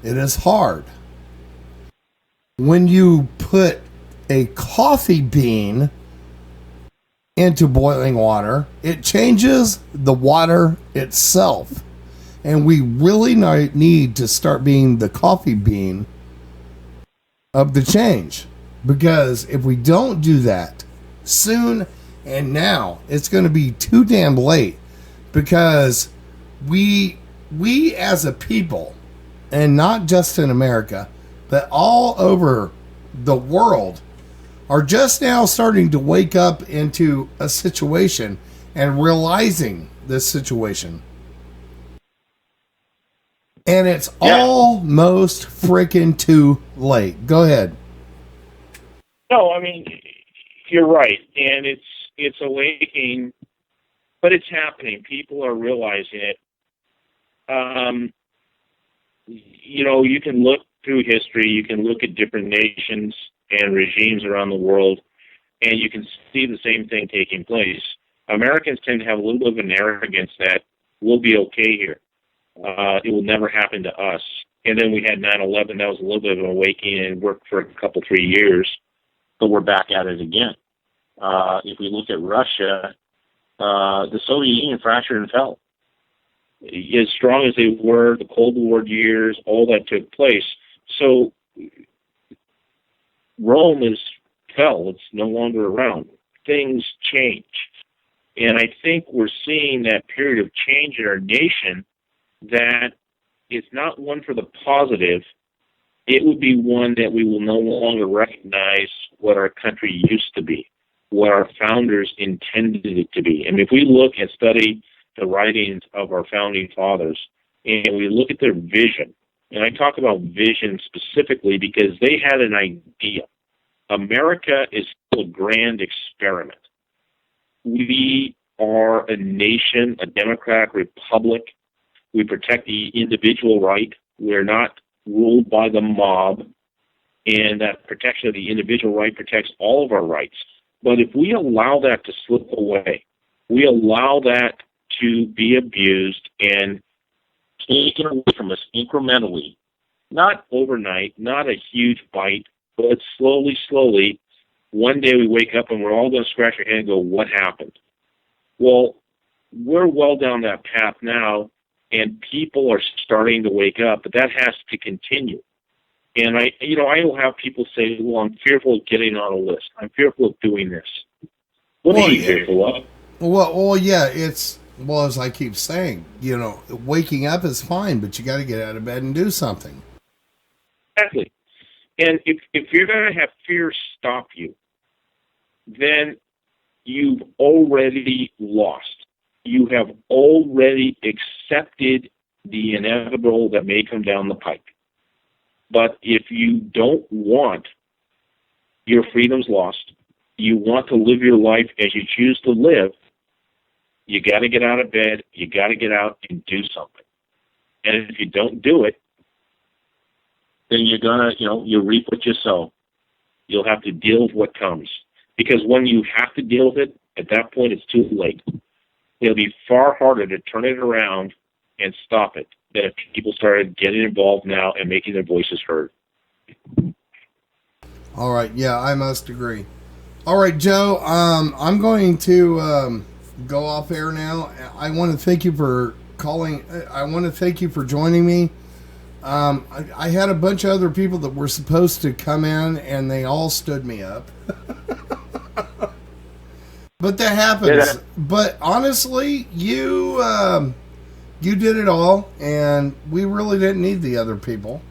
it is hard. When you put a coffee bean into boiling water, it changes the water itself. And we really need to start being the coffee bean of the change. Because if we don't do that soon and now, it's going to be too damn late. Because we as a people, and not just in America, but all over the world, are just now starting to wake up into a situation and realizing this situation. And it's almost freaking too late. Go ahead. No, I mean, you're right, and it's awakening, but it's happening. People are realizing it. You can look through history, you can look at different nations and regimes around the world, and you can see the same thing taking place. Americans tend to have a little bit of an arrogance that we'll be okay here. It will never happen to us. And then we had 9/11. That was a little bit of an awakening and worked for a couple, 3 years, but we're back at it again. If we look at Russia, the Soviet Union fractured and fell. As strong as they were, the Cold War years, all that took place. So Rome fell. It's no longer around. Things change. And I think we're seeing that period of change in our nation that is not one for the positive. It would be one that we will no longer recognize what our country used to be, what our founders intended it to be. And if we look and study the writings of our founding fathers, and we look at their vision, and I talk about vision specifically because they had an idea. America is still a grand experiment. We are a nation, a democratic republic. We protect the individual right. We're not ruled by the mob, and that protection of the individual right protects all of our rights. But if we allow that to slip away, we allow that to be abused and taken away from us incrementally, not overnight, not a huge bite, but slowly, one day we wake up and we're all going to scratch our head and go, what happened? Well, we're well down that path now, and people are starting to wake up, but that has to continue. And I will have people say, well, I'm fearful of getting on a list. I'm fearful of doing this. What are you fearful of? Well, yeah, as I keep saying, waking up is fine, but you got to get out of bed and do something. Exactly. And if you're going to have fear stop you, then you've already lost. You have already accepted the inevitable that may come down the pike. But if you don't want your freedoms lost, you want to live your life as you choose to live, you got to get out of bed, you got to get out and do something. And if you don't do it, then you're going to, you reap what you sow. You'll have to deal with what comes. Because when you have to deal with it, at that point it's too late. It'll be far harder to turn it around and stop it than if people started getting involved now and making their voices heard. All right. Yeah, I must agree. All right, Joe. I'm going to go off air now. I want to thank you for calling. I want to thank you for joining me. I had a bunch of other people that were supposed to come in, and they all stood me up. But that happens. But honestly, you did it all, and we really didn't need the other people.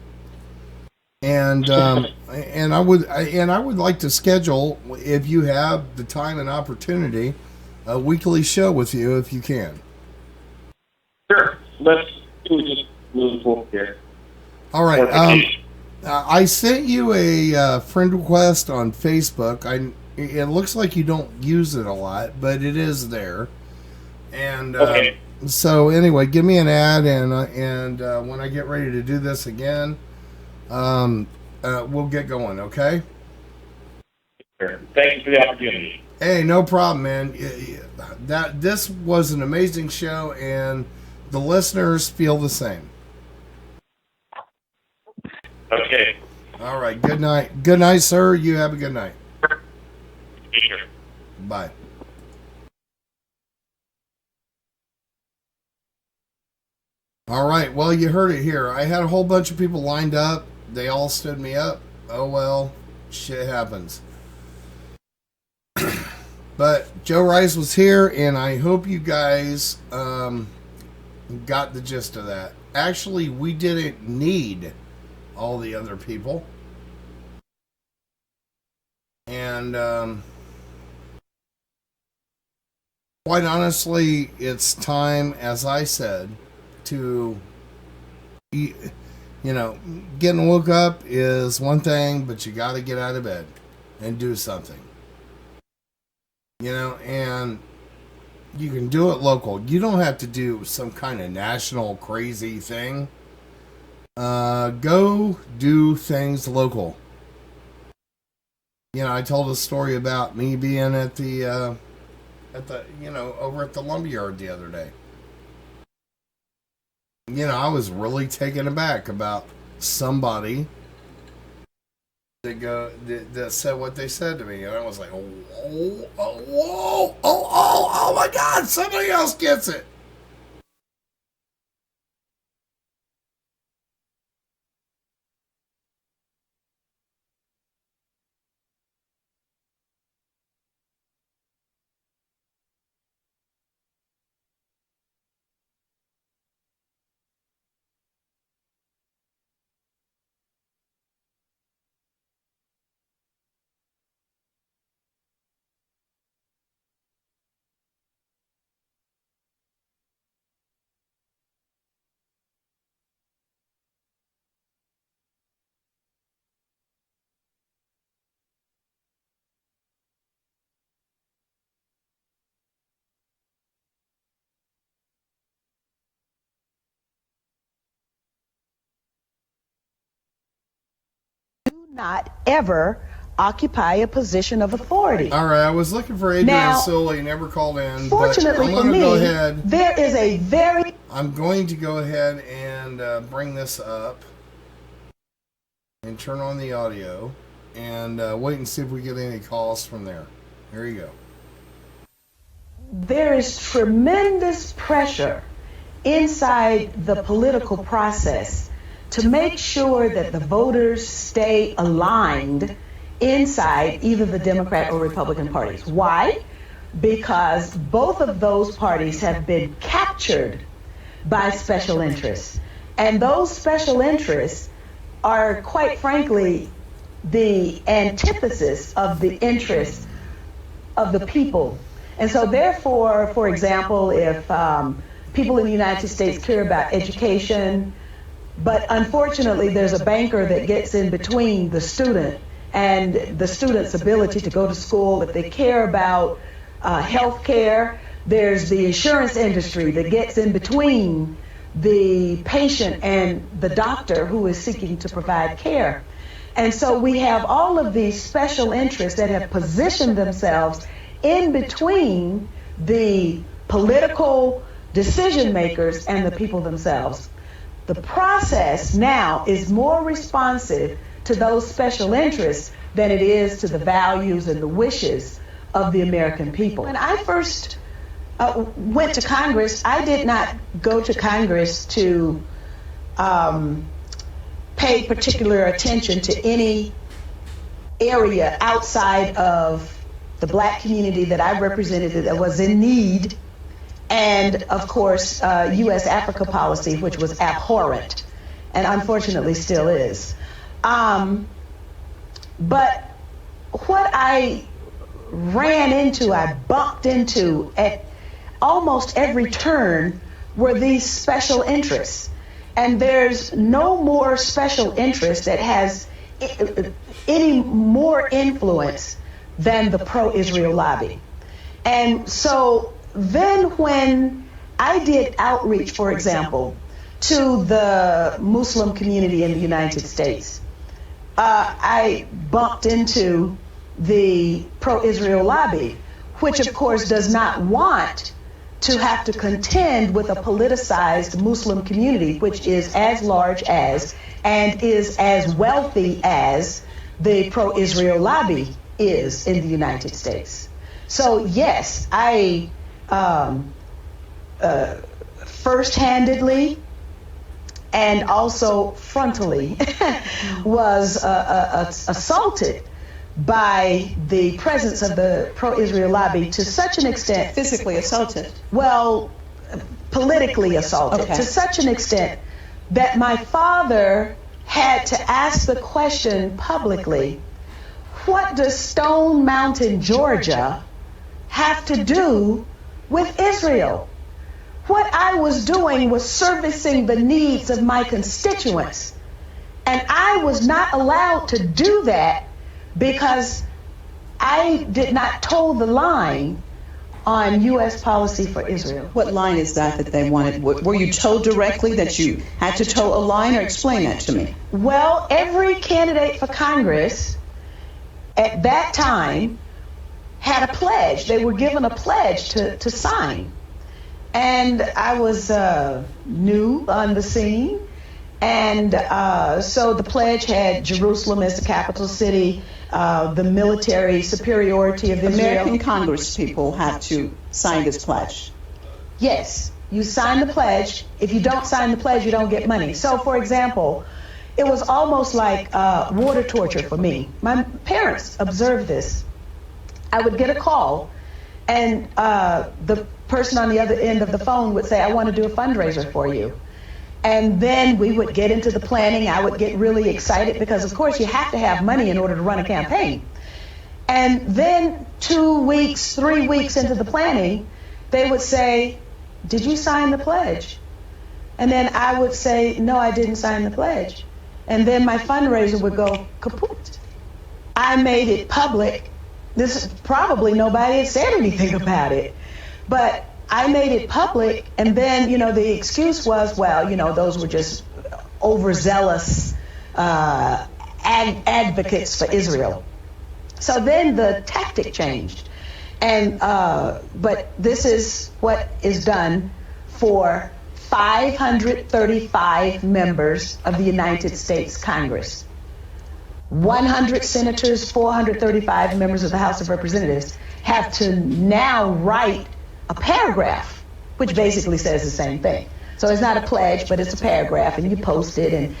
And I would like to schedule, if you have the time and opportunity, a weekly show with you if you can. Sure. Let's do it, just move forward here. All right. I sent you a friend request on Facebook. It looks like you don't use it a lot, but it is there. And Okay. so anyway, give me an ad, and when I get ready to do this again, we'll get going. Okay. Sure. Thank you for the opportunity. Hey, no problem, man. This was an amazing show, and the listeners feel the same. Okay. All right. Good night. Good night, sir. You have a good night. Sure. Bye. All right. Well, you heard it here. I had a whole bunch of people lined up. They all stood me up. Oh, well, shit happens. But Joe Rice was here, and I hope you guys got the gist of that. Actually, we didn't need all the other people. And quite honestly, it's time, as I said, to, getting woke up is one thing, but you got to get out of bed and do something. And you can do it local. You don't have to do some kind of national crazy thing. Go do things local. I told a story about me being at the over at the lumberyard the other day. I was really taken aback about somebody that said what they said to me, and I was like, oh my God, somebody else gets it. Not ever occupy a position of authority. All right, I was looking for Adrian Now, Silly, never called in. Fortunately but I'm for me, go ahead. there is a very... I'm going to go ahead and bring this up and turn on the audio and wait and see if we get any calls from there. Here you go. There is tremendous pressure inside the political process to make sure that the voters stay aligned inside either the Democrat or Republican parties. Why? Because both of those parties have been captured by special interests. And those special interests are, quite frankly, the antithesis of the interests of the people. And so therefore, for example, if people in the United States care about education, but unfortunately there's a banker that gets in between the student and the student's ability to go to school, if they care about health care, there's the insurance industry that gets in between the patient and the doctor who is seeking to provide care. And so we have all of these special interests that have positioned themselves in between the political decision makers and the people themselves. The process now is more responsive to those special interests than it is to the values and the wishes of the American people. When I first went to Congress, I did not go to Congress to pay particular attention to any area outside of the black community that I represented that was in need, and of course U.S. Africa policy, which was abhorrent and unfortunately still is. But what I bumped into at almost every turn were these special interests. And there's no more special interest that has any more influence than the pro-Israel lobby. And so then when I did outreach, for example, to the Muslim community in the United States, I bumped into the pro-Israel lobby, which of course does not want to have to contend with a politicized Muslim community, which is as large as and is as wealthy as the pro-Israel lobby is in the United States. So yes, I first-handedly and also frontally was assaulted by the presence of the pro-Israel lobby to such an extent. Physically assaulted? Well, politically assaulted, okay, to such an extent that my father had to ask the question publicly, what does Stone Mountain, Georgia have to do with Israel? What I was doing was servicing the needs of my constituents. And I was not allowed to do that because I did not toe the line on U.S. policy for Israel. What line is that they wanted? Were you told directly that you had to toe a line, or explain that to me? Well, every candidate for Congress at that time had a pledge. They were given a pledge to sign. And I was new on the scene. And so the pledge had Jerusalem as the capital city, the military superiority of Israel. American Congress people have to sign this pledge. Yes, you sign the pledge. If you don't sign the pledge, you don't get money. So, for example, it was almost like water torture for me. My parents observed this. I would get a call, and the person on the other end of the phone would say, I want to do a fundraiser for you. And then we would get into the planning. I would get really excited because, of course, you have to have money in order to run a campaign. And then 2 weeks, 3 weeks into the planning, they would say, did you sign the pledge? And then I would say, no, I didn't sign the pledge. And then my fundraiser would go kaput. I made it public. This probably nobody had said anything about it. But I made it public, and then, the excuse was, well, those were just overzealous advocates for Israel. So then the tactic changed. And but this is what is done for 535 members of the United States Congress. 100 senators, 435 members of the House of Representatives have to now write a paragraph, which basically says the same thing. So it's not a pledge, but it's a paragraph, and you post it, and,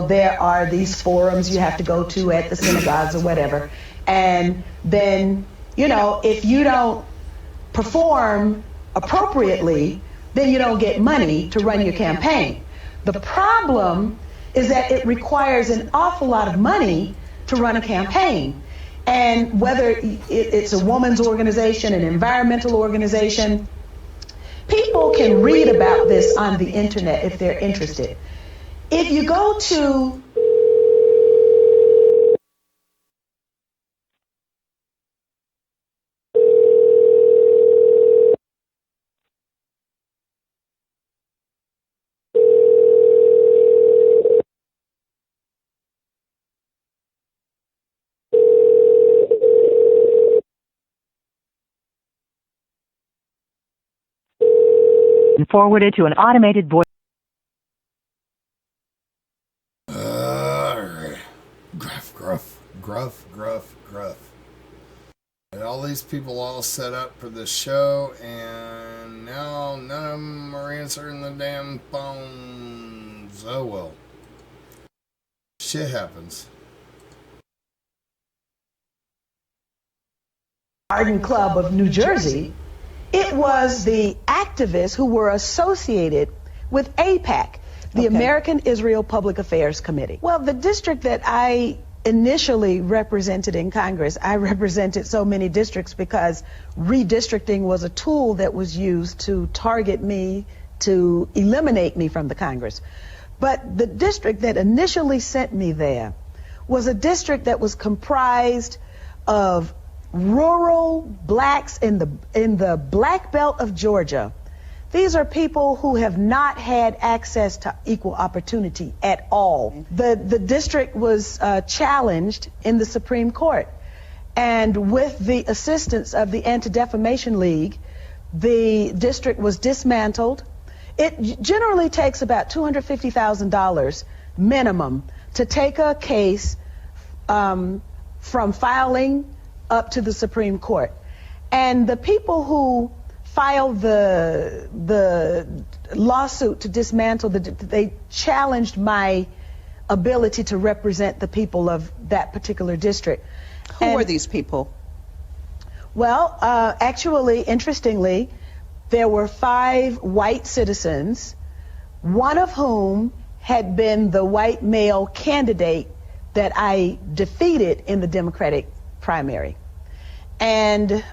there are these forums you have to go to at the synagogues or whatever. And then, if you don't perform appropriately, then you don't get money to run your campaign. The problem is that it requires an awful lot of money to run a campaign. And whether it's a woman's organization, an environmental organization, people can read about this on the internet if they're interested. If you go to forwarded to an automated voice. All right. gruff, gruff, gruff. And all these people all set up for this show, and now none of them are answering the damn phones. Oh well. Shit happens. Garden Club of New Jersey, it was the activists who were associated with AIPAC, the American Israel Public Affairs Committee. Well, the district that I initially represented in Congress, I represented so many districts because redistricting was a tool that was used to target me, to eliminate me from the Congress. But the district that initially sent me there was a district that was comprised of rural blacks in the black belt of Georgia. These are people who have not had access to equal opportunity at all. The district was challenged in the Supreme Court. And with the assistance of the Anti-Defamation League, the district was dismantled. It generally takes about $250,000 minimum to take a case from filing up to the Supreme Court. And the people who filed the lawsuit to dismantle they challenged my ability to represent the people of that particular district. Who were these people? Well, actually, interestingly, there were 5 white citizens, one of whom had been the white male candidate that I defeated in the Democratic primary. And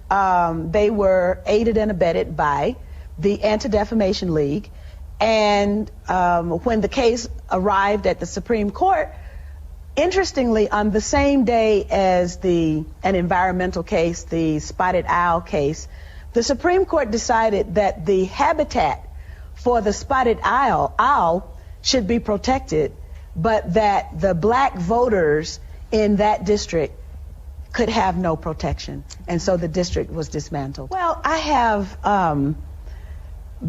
they were aided and abetted by the Anti-Defamation League. And when the case arrived at the Supreme Court, interestingly, on the same day as an environmental case, the spotted owl case, the Supreme Court decided that the habitat for the spotted owl should be protected, but that the black voters in that district could have no protection. And so the district was dismantled. Well, I have,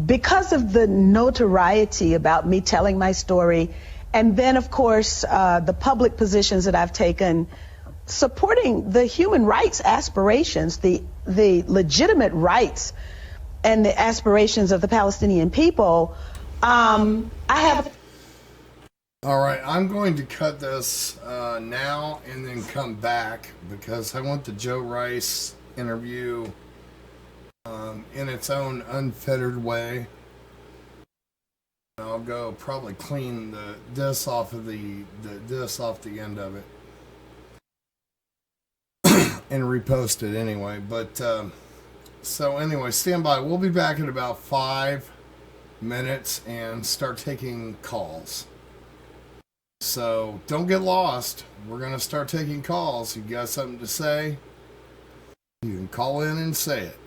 because of the notoriety about me telling my story, and then, of course, the public positions that I've taken supporting the human rights aspirations, the legitimate rights and the aspirations of the Palestinian people, I have... All right, I'm going to cut this now and then come back because I want the Joe Rice interview in its own unfettered way. I'll go probably clean this off of the end of it and repost it anyway. But so anyway, stand by. We'll be back in about 5 minutes and start taking calls. So don't get lost. We're going to start taking calls. You got something to say? You can call in and say it.